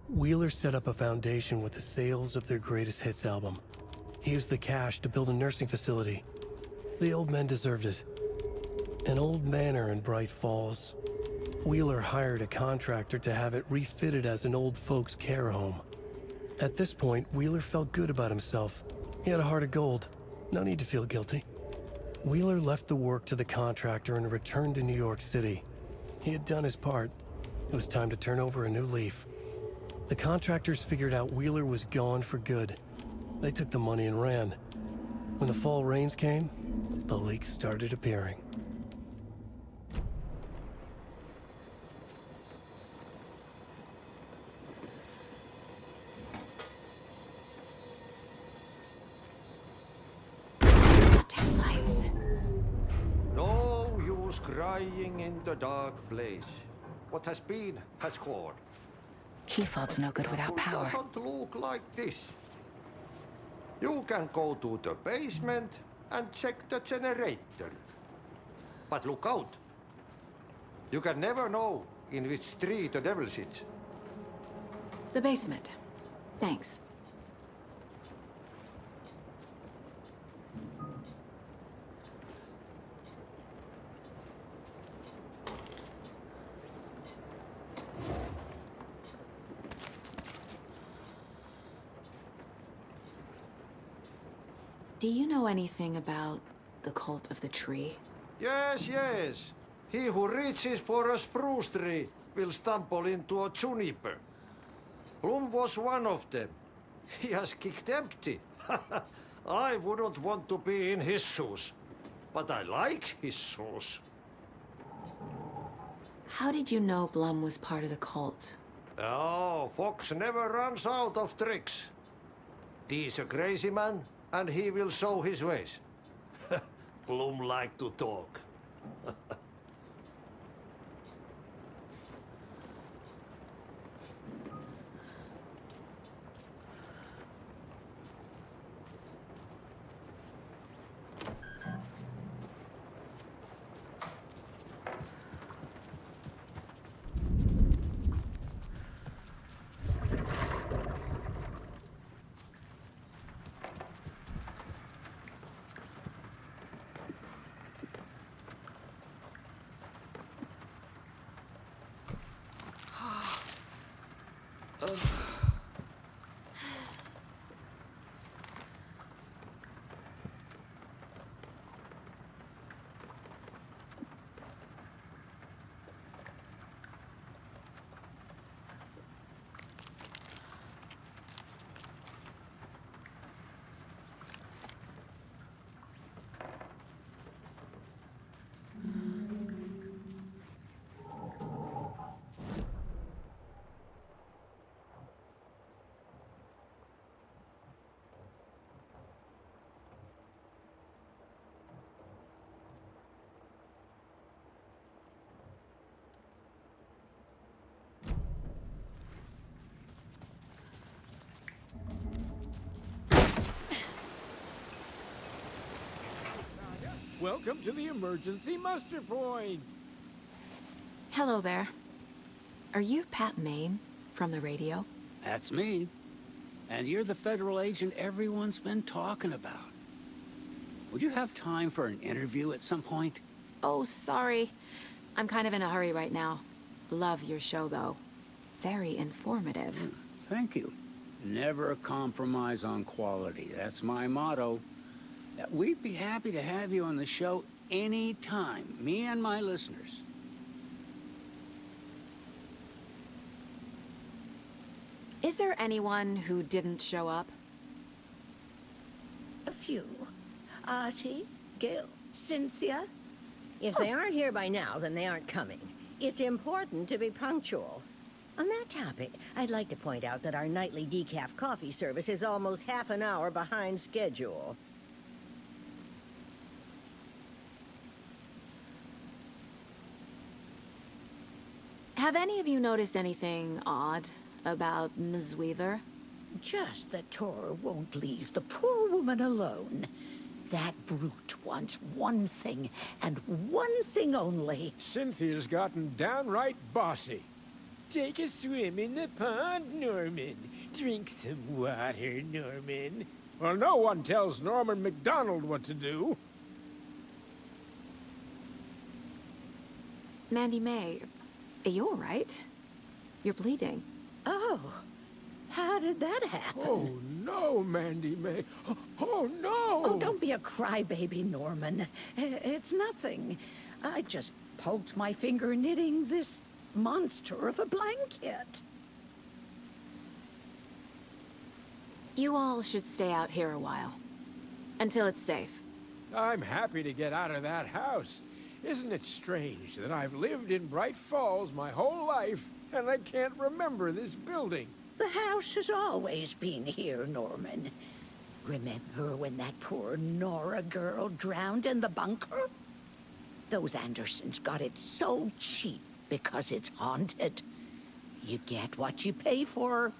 Wheeler set up a foundation with the sales of their greatest hits album. He used the cash to build a nursing facility. The old men deserved it. An old manor in Bright Falls. Wheeler hired a contractor to have it refitted as an old folks' care home. At this point, Wheeler felt good about himself. He had a heart of gold. No need to feel guilty. Wheeler left the work to the contractor and returned to New York City. He had done his part. It was time to turn over a new leaf. The contractors figured out Wheeler was gone for good. They took the money and ran. When the fall rains came, the leaks started appearing. Lights. No use crying in the dark place. What has been has gone. Key fob's no good without power. It doesn't look like this. You can go to the basement and check the generator. But look out. You can never know in which tree the devil sits. The basement. Thanks. Do you know anything about the cult of the tree? Yes, yes. He who reaches for a spruce tree will stumble into a juniper. Blum was one of them. He has kicked empty. I wouldn't want to be in his shoes. But I like his shoes. How did you know Blum was part of the cult? Oh, Fox never runs out of tricks. He's a crazy man, and he will show his ways. Blum like to talk. Welcome to the emergency muster point. Hello there. Are you Pat Maine from the radio? That's me. And you're the federal agent everyone's been talking about. Would you have time for an interview at some point? Oh, sorry. I'm kind of in a hurry right now. Love your show, though. Very informative. Thank you. Never compromise on quality. That's my motto. We'd be happy to have you on the show anytime, me and my listeners. Is there anyone who didn't show up? A few. Artie, Gil, Cynthia. If they aren't here by now, then they aren't coming. It's important to be punctual. On that topic, I'd like to point out that our nightly decaf coffee service is almost half an hour behind schedule. Have any of you noticed anything odd about Ms. Weaver? Just that Tor won't leave the poor woman alone. That brute wants one thing, and one thing only. Cynthia's gotten downright bossy. Take a swim in the pond, Norman. Drink some water, Norman. Well, no one tells Norman MacDonald what to do. Mandy May, are you all right? You're bleeding. Oh, how did that happen? Oh, no, Mandy May. Oh, no! Oh, don't be a crybaby, Norman. It's nothing. I just poked my finger knitting this monster of a blanket. You all should stay out here a while. Until it's safe. I'm happy to get out of that house. Isn't it strange that I've lived in Bright Falls my whole life, and I can't remember this building? The house has always been here, Norman. Remember when that poor Nora girl drowned in the bunker? Those Andersons got it so cheap because it's haunted. You get what you pay for.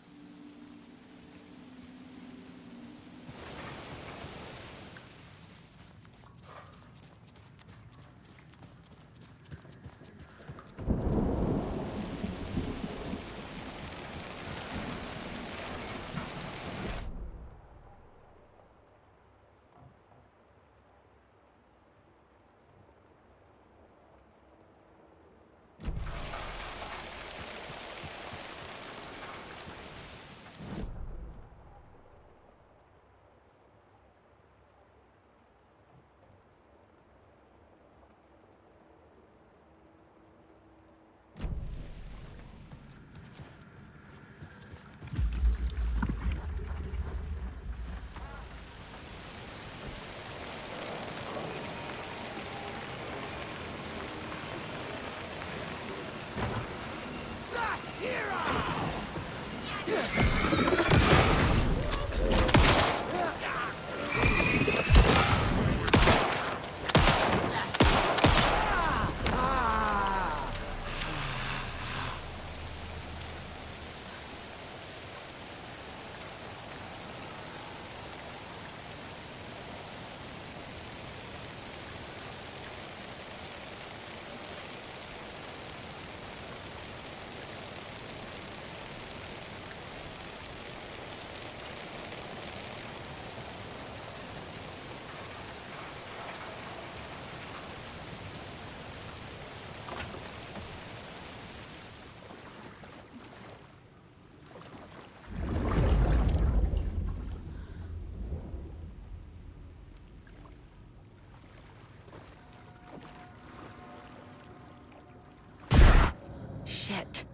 Shit.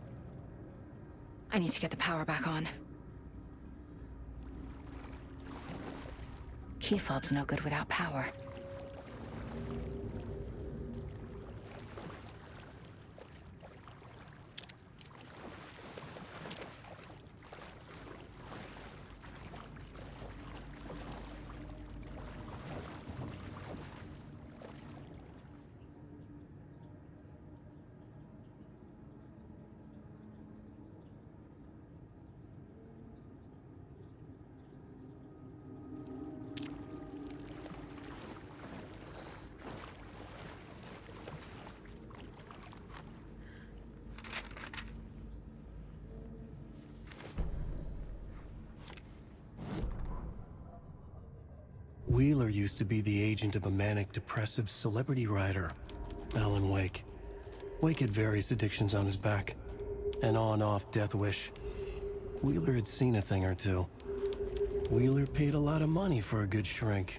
I need to get the power back on. Key fob's no good without power. Wheeler used to be the agent of a manic-depressive celebrity writer, Alan Wake. Wake had various addictions on his back. An on-off death wish. Wheeler had seen a thing or two. Wheeler paid a lot of money for a good shrink.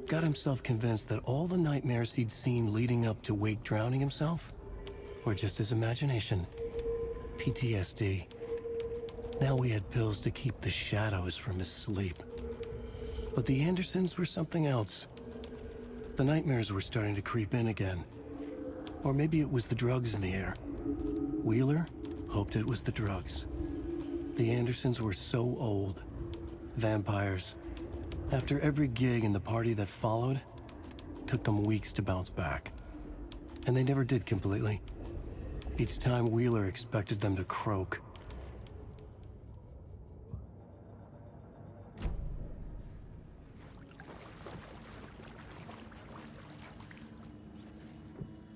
Got himself convinced that all the nightmares he'd seen leading up to Wake drowning himself were just his imagination. PTSD. Now we had pills to keep the shadows from his sleep. But the Andersons were something else. The nightmares were starting to creep in again. Or maybe it was the drugs in the air. Wheeler hoped it was the drugs. The Andersons were so old. Vampires. After every gig and the party that followed, took them weeks to bounce back. And they never did completely. Each time Wheeler expected them to croak.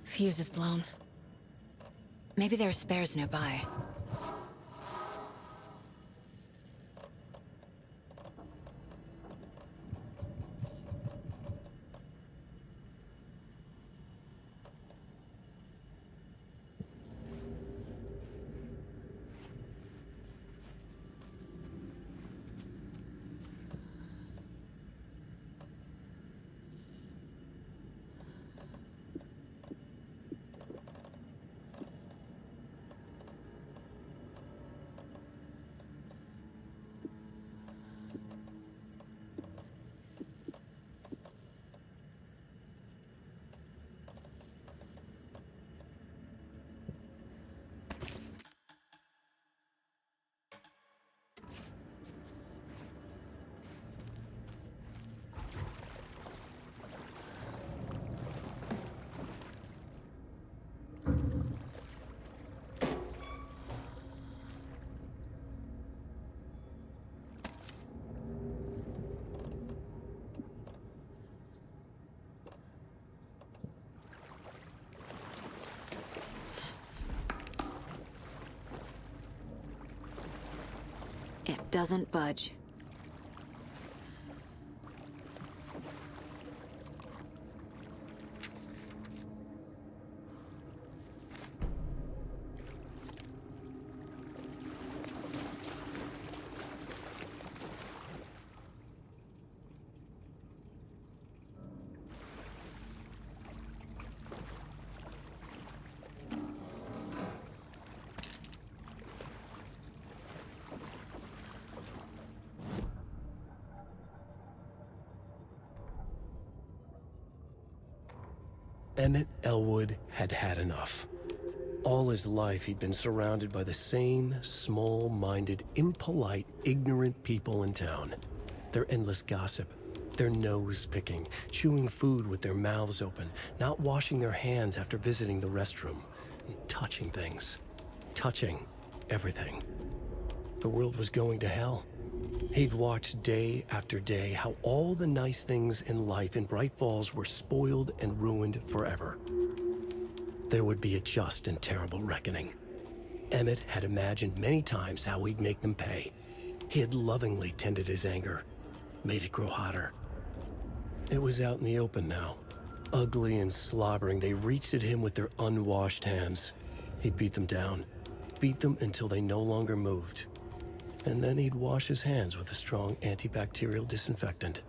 Fuse is blown. Maybe there are spares nearby. It doesn't budge. Emmett Elwood had had enough. All his life, he'd been surrounded by the same small-minded, impolite, ignorant people in town. Their endless gossip, their nose-picking, chewing food with their mouths open, not washing their hands after visiting the restroom, and touching things. Touching everything. The world was going to hell. He'd watched day after day how all the nice things in life in Bright Falls were spoiled and ruined forever. There would be a just and terrible reckoning. Emmett had imagined many times how he'd make them pay. He had lovingly tended his anger, made it grow hotter. It was out in the open now. Ugly and slobbering, they reached at him with their unwashed hands. He beat them down, beat them until they no longer moved. And then he'd wash his hands with a strong antibacterial disinfectant.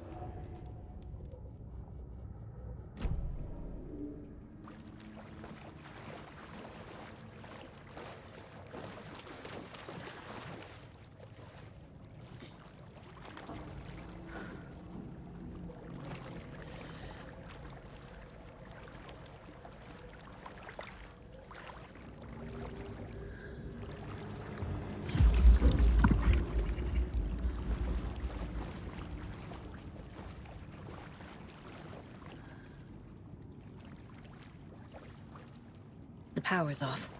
The power's off.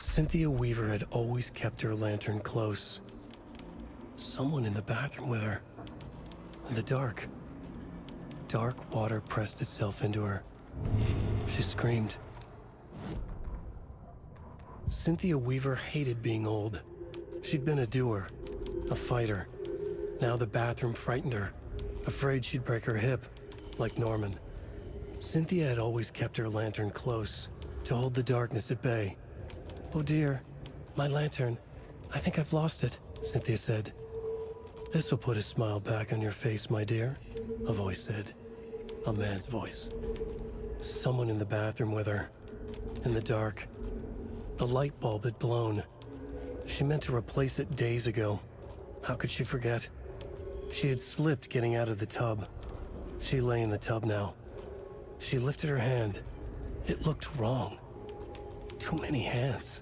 Cynthia Weaver had always kept her lantern close. Someone in the bathroom with her. In the dark. Dark water pressed itself into her. She screamed. Cynthia Weaver hated being old. She'd been a doer, a fighter. Now the bathroom frightened her, afraid she'd break her hip, like Norman. Cynthia had always kept her lantern close, to hold the darkness at bay. "Oh dear, my lantern. I think I've lost it," Cynthia said. "This will put a smile back on your face, my dear," a voice said. A man's voice. Someone in the bathroom with her. In the dark. The light bulb had blown. She meant to replace it days ago. How could she forget? She had slipped getting out of the tub. She lay in the tub now. She lifted her hand. It looked wrong. Too many hands.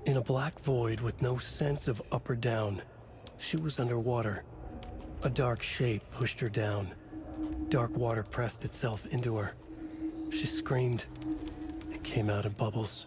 In a black void with no sense of up or down, she was underwater. A dark shape pushed her down. Dark water pressed itself into her. She screamed. It came out in bubbles.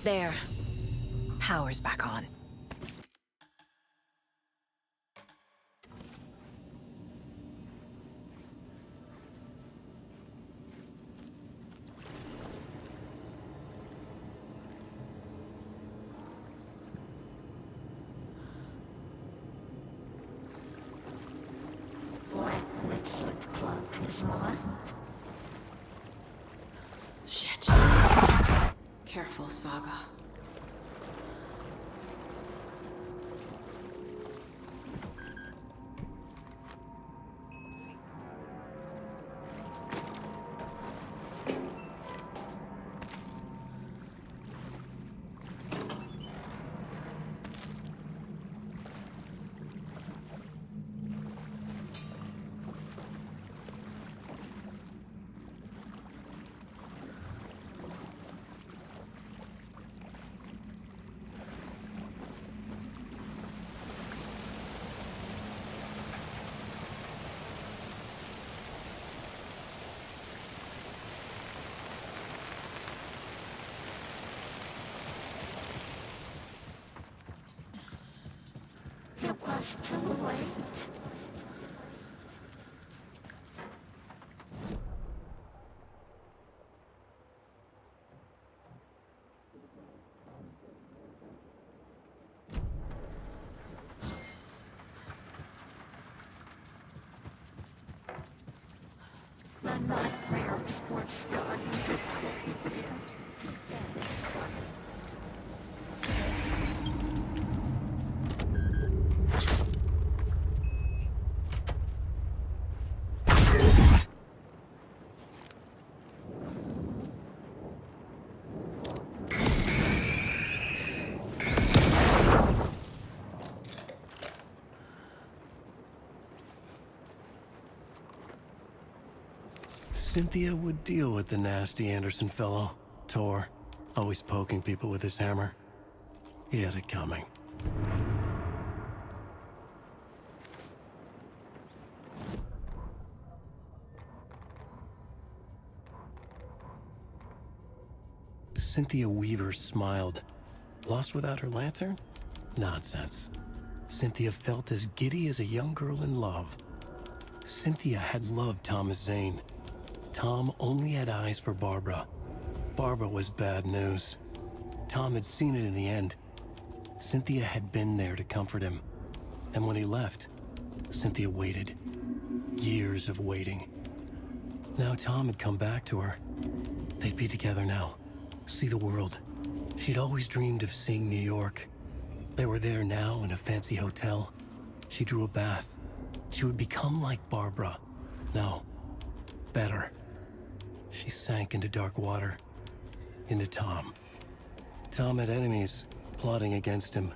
There. Power's back on. saga. It was too late. The nightmares were starting to creep in. Cynthia would deal with the nasty Anderson fellow, Tor, always poking people with his hammer. He had it coming. Cynthia Weaver smiled. Lost without her lantern? Nonsense. Cynthia felt as giddy as a young girl in love. Cynthia had loved Thomas Zane. Tom only had eyes for Barbara. Barbara was bad news. Tom had seen it in the end. Cynthia had been there to comfort him. And when he left, Cynthia waited. Years of waiting. Now Tom had come back to her. They'd be together now. See the world. She'd always dreamed of seeing New York. They were there now in a fancy hotel. She drew a bath. She would become like Barbara. No, better. She sank into dark water. Into Tom. Tom had enemies plotting against him.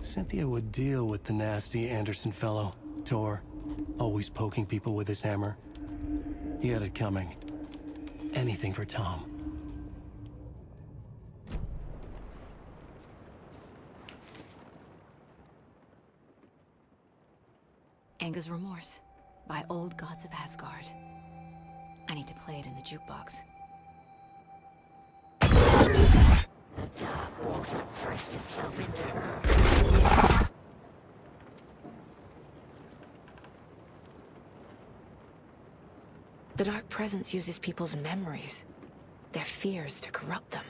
Cynthia would deal with the nasty Anderson fellow, Tor, always poking people with his hammer. He had it coming. Anything for Tom. Anger's Remorse by Old Gods of Asgard. I need to play it in the jukebox. The dark water pressed itself into her. The Dark Presence uses people's memories, their fears to corrupt them.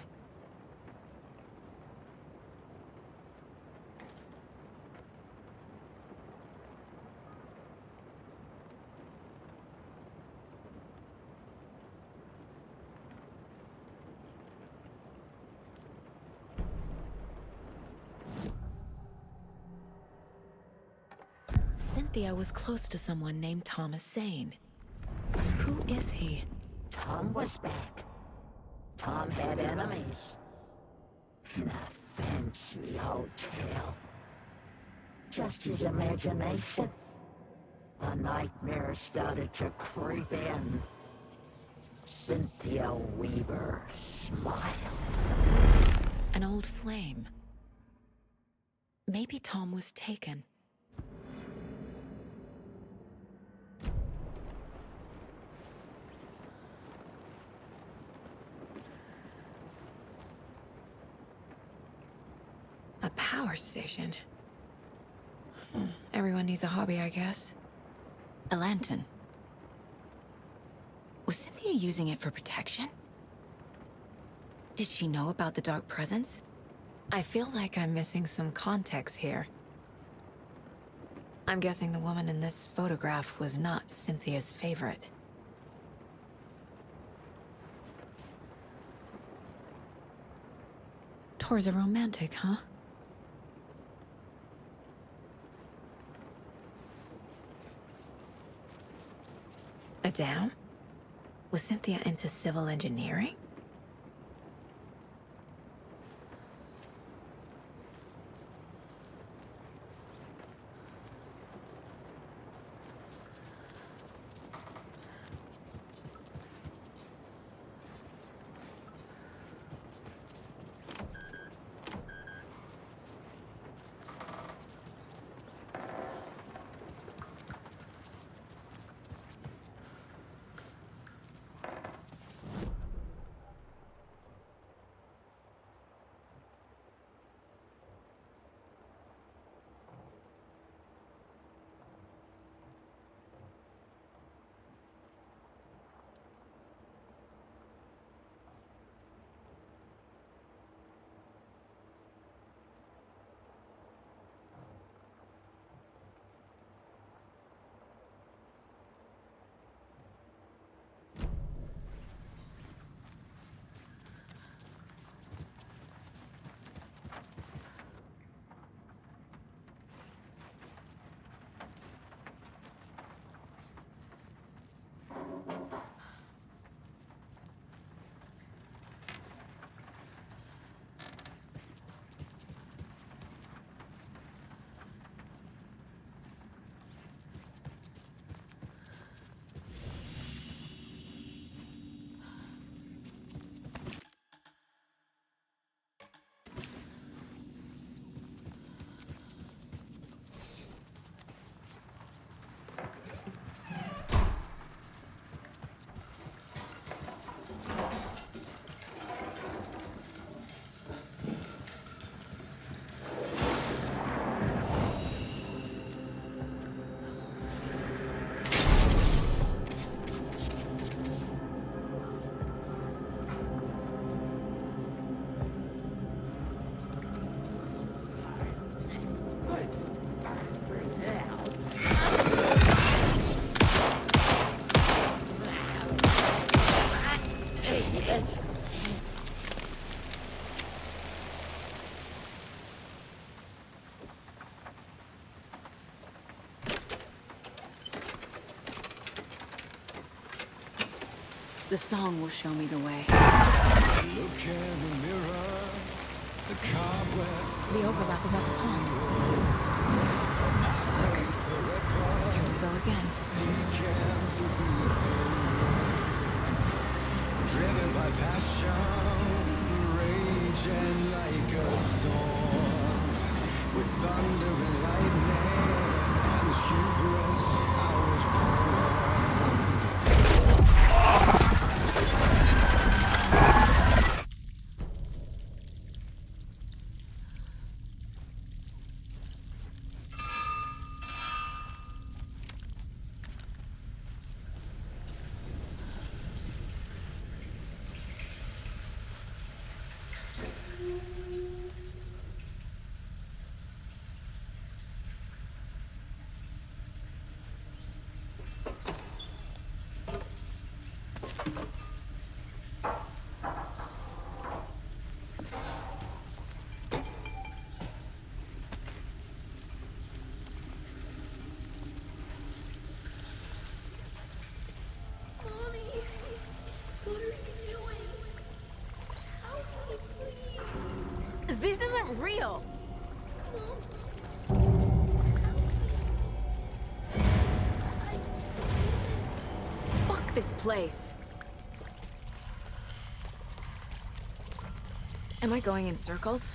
Cynthia was close to someone named Thomas Zane. Who is he? Tom was back. Tom had enemies. In a fancy hotel. Just his imagination. The nightmare started to creep in. Cynthia Weaver smiled. An old flame. Maybe Tom was taken. A power station. Everyone needs a hobby, I guess. A lantern. Was Cynthia using it for protection? Did she know about the Dark Presence? I feel like I'm missing some context here. I'm guessing the woman in this photograph was not Cynthia's favorite. Tor's a romantic, huh? A dam? Was Cynthia into civil engineering? The song will show me the way. Look in the mirror, the cobweb. The overlap is at the pond. Look. Here we go again. Driven by passion, raging like a storm, with thunder and lightning and hubris, I was born. This isn't real! Fuck this place. Am I going in circles?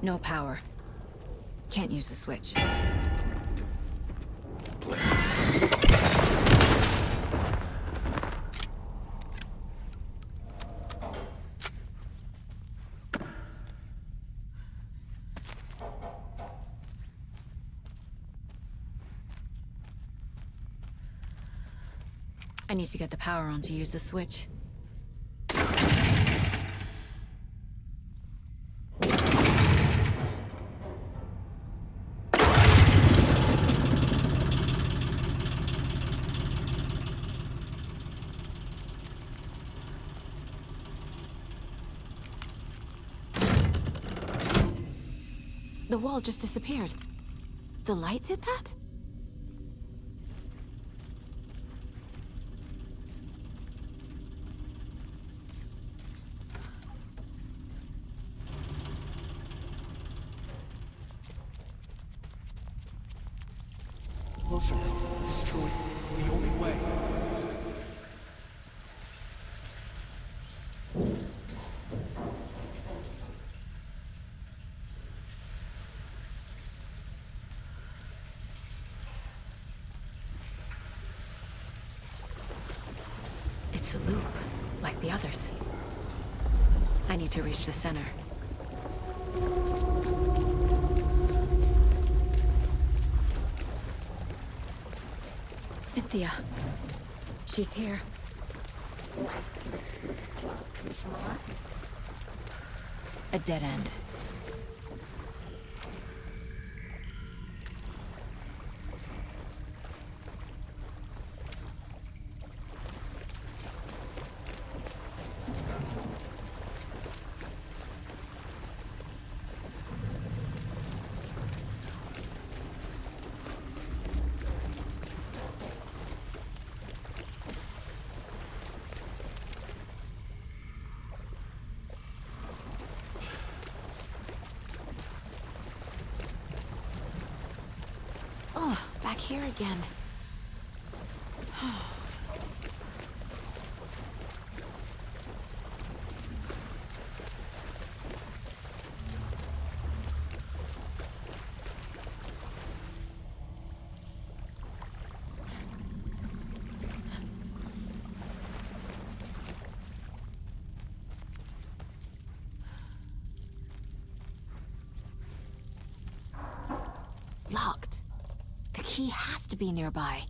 No power. Can't use the switch. I need to get the power on to use the switch. The wall just disappeared. The light did that? Closer. Destroy the only way. It's a loop, like the others. I need to reach the center. Cynthia. She's here. A dead end. Oh, back here again. Locked. The key has to be nearby.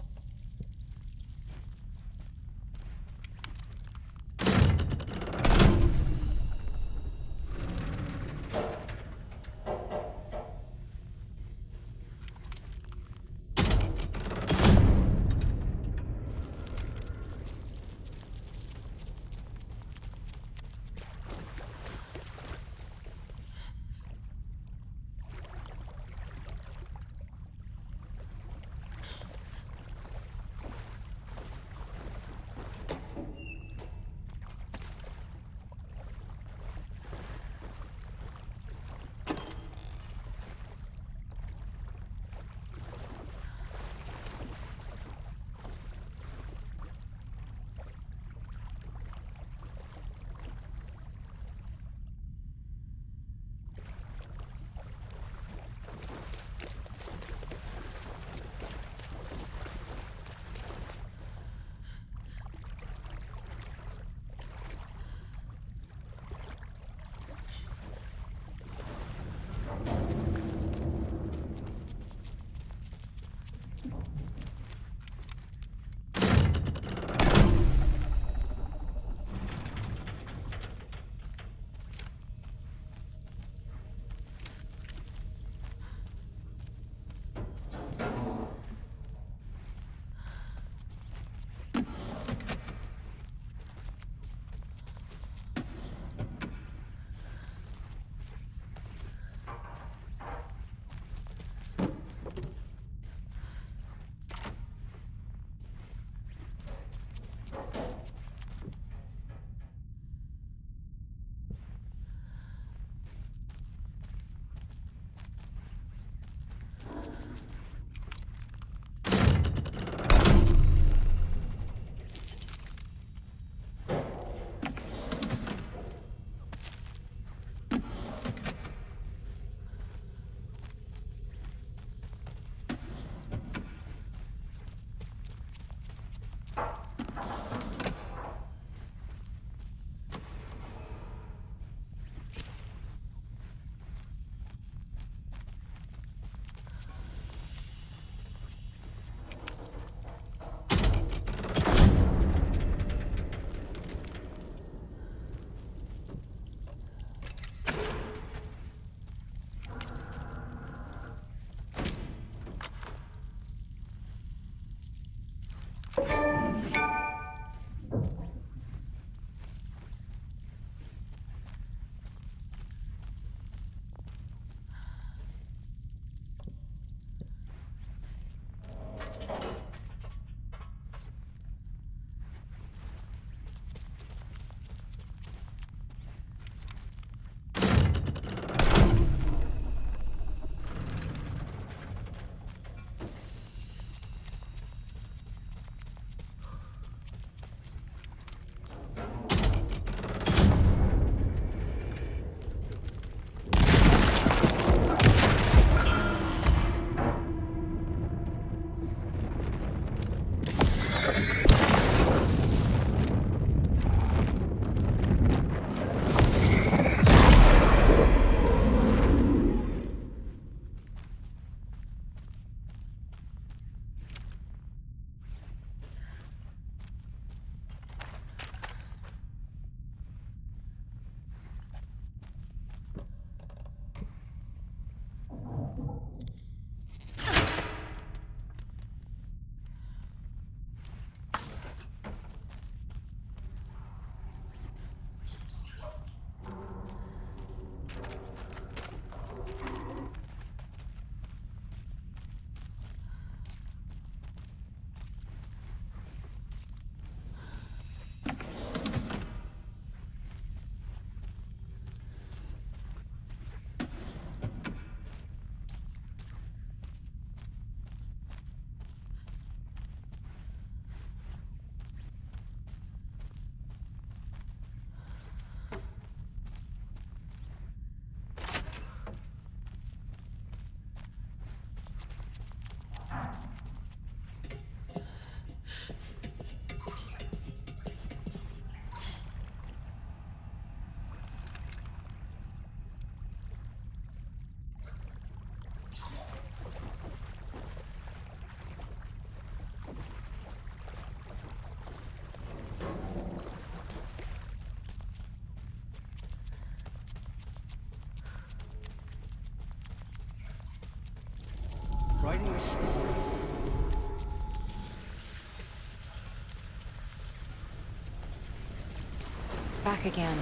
Back again.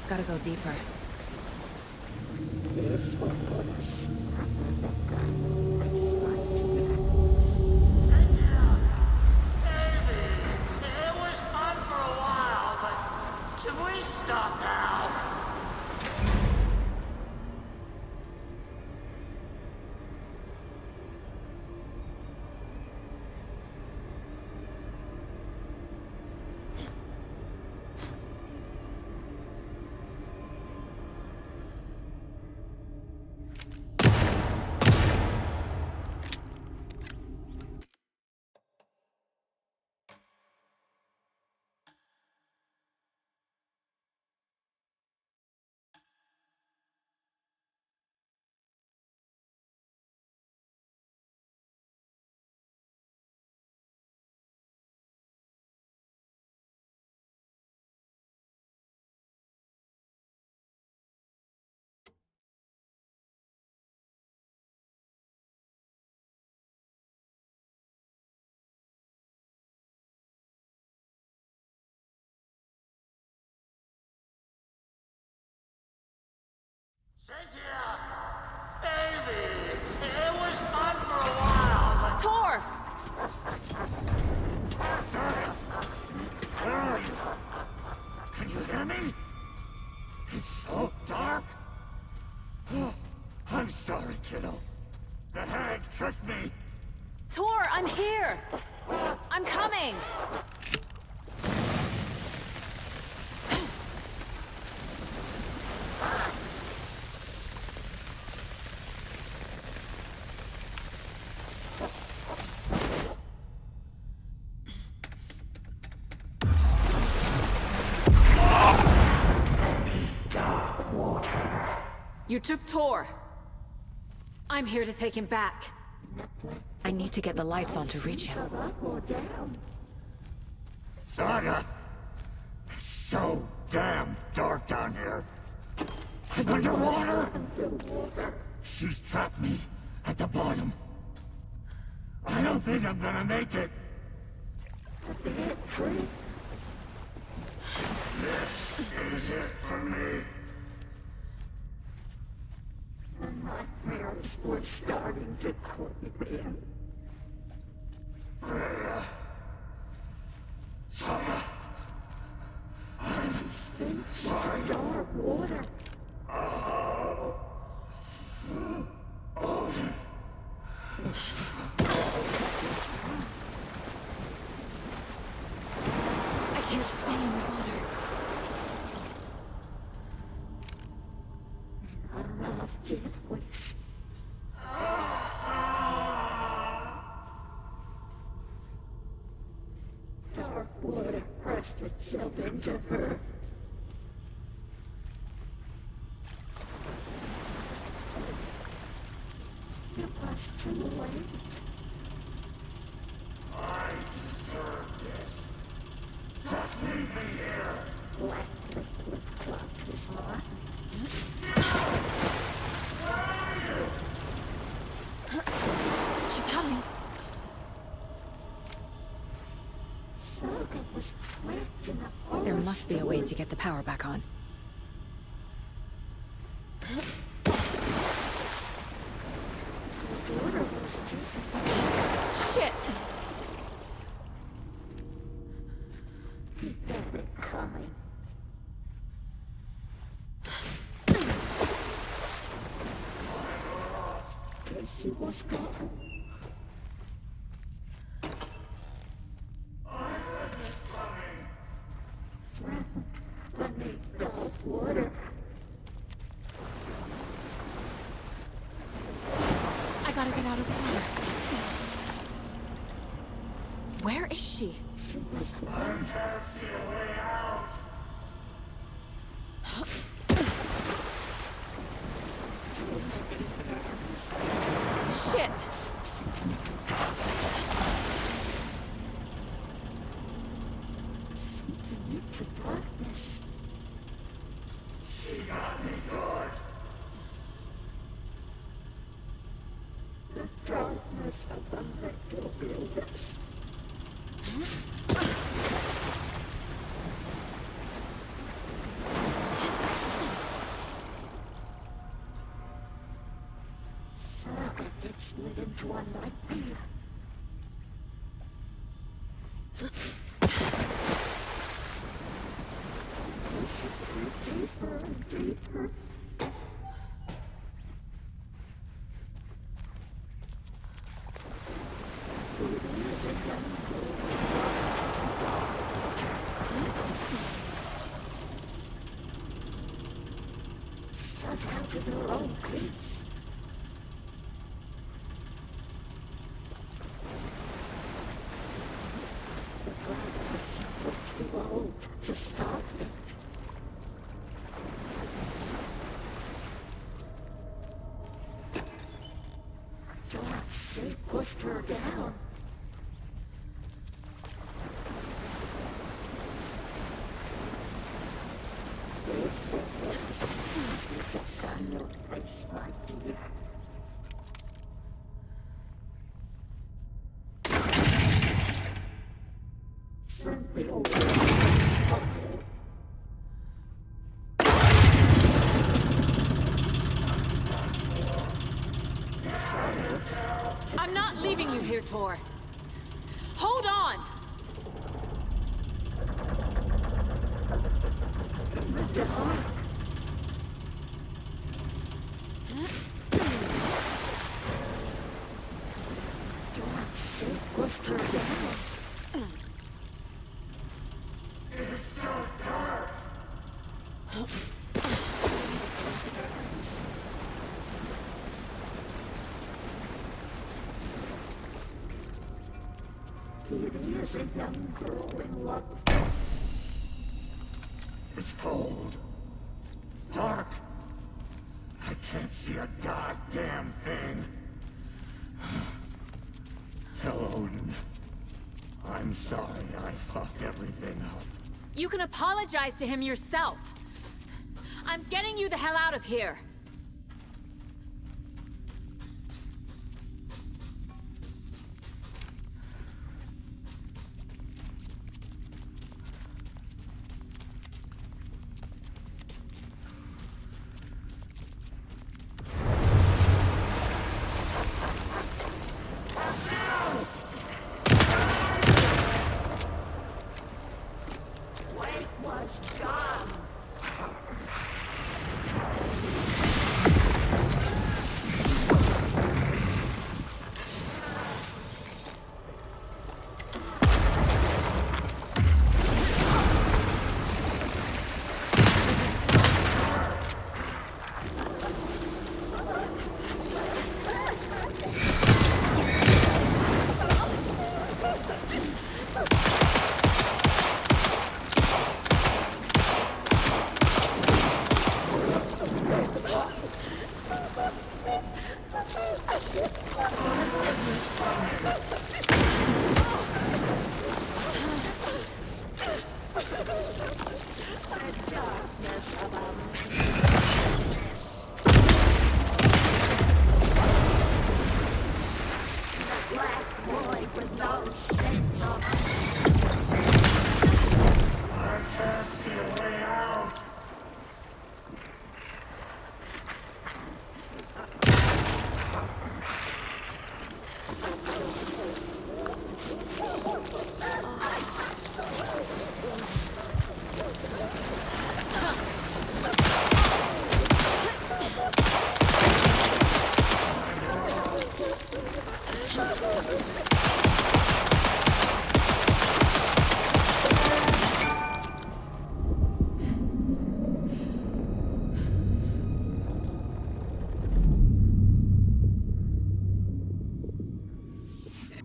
Gotta go deeper. It was fun for a while, but should we stop now? Cynthia! Baby! It was fun for a while, but... Tor! Can you hear me? It's so dark. Oh, I'm sorry, kiddo. The hag tricked me. Tor, I'm here! I'm coming! You took Tor. I'm here to take him back. I need to get the lights on to reach him. Saga! It's so damn dark down here. I'm underwater! She's trapped me at the bottom. I don't think I'm gonna make it. This is it for me. The nightmares were starting to creep in. Freya. Saga. I'm sorry. Dark water. Oh. Odin. I can't stay in the water. Dark water pressed itself into her. It was too late. I deserve this. Just leave me here. Black liquid clogged his heart. She's coming. Saga was trapped in a forest. There must be a way to get the power back on. Shit! He had it coming. Casey was gone. I need dark water. I gotta get out of the water. Where is she? I can't see a way out. Shit! Into darkness. She got me good. The dark It's slid into a nightmare. We should go deeper and deeper. Shut out of your own peace. Too old to stop it. She pushed her down. You've got no face, my dear. Send me away. I'm not leaving you here, Tor. Hold on! She pushed her down. It's so dark. Beauty is a young girl in love. It's cold. Dark. I can't see a goddamn thing. Tell Odin. I'm sorry I fucked everything up. You can apologize to him yourself. I'm getting you the hell out of here. Wake was gone.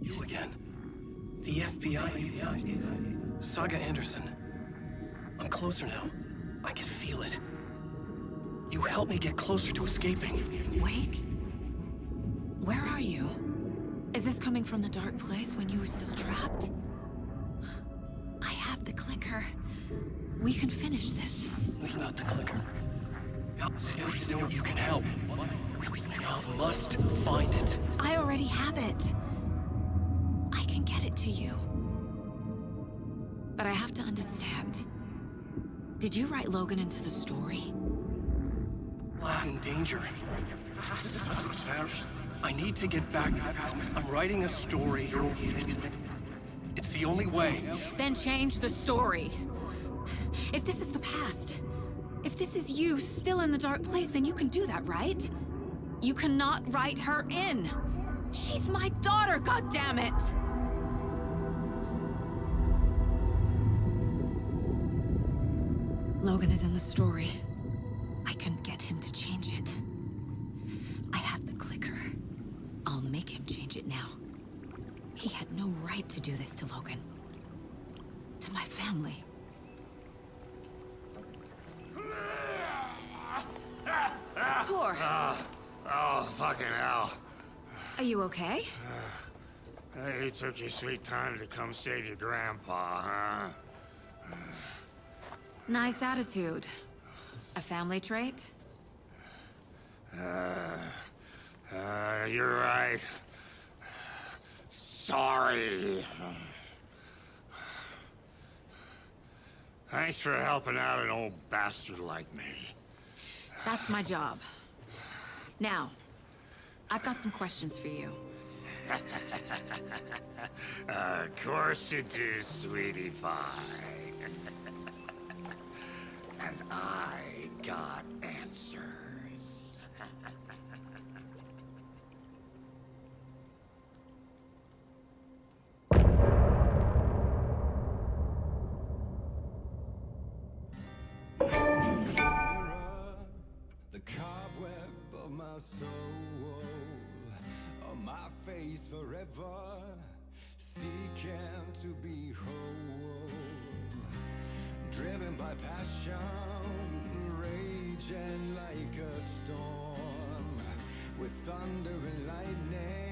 You again. The FBI. Saga Anderson. I'm closer now. I can feel it. You helped me get closer to escaping. Wake? Where are you? Is this coming from the dark place when you were still trapped? I have the clicker. We can finish this. Without the clicker, you can help. I must find it. I already have it. But I have to understand. Did you write Logan into the story? Lad's in danger. I need to get back. I'm writing a story. It's the only way. Then change the story. If this is the past, if this is you still in the dark place, then you can do that, right? You cannot write her in. She's my daughter, goddammit! Logan is in the story. I can get him to change it. I have the clicker. I'll make him change it now. He had no right to do this to Logan. To my family. Tor! Oh, fucking hell. Are you okay? You took your sweet time to come save your grandpa, huh? Nice attitude. A family trait? You're right. Sorry. Thanks for helping out an old bastard like me. That's my job. Now, I've got some questions for you. Of course you do, sweetie pie. And I got answers. The cobweb of my soul, on my face forever, seeking to be whole. Driven by passion, raging like a storm, with thunder and lightning.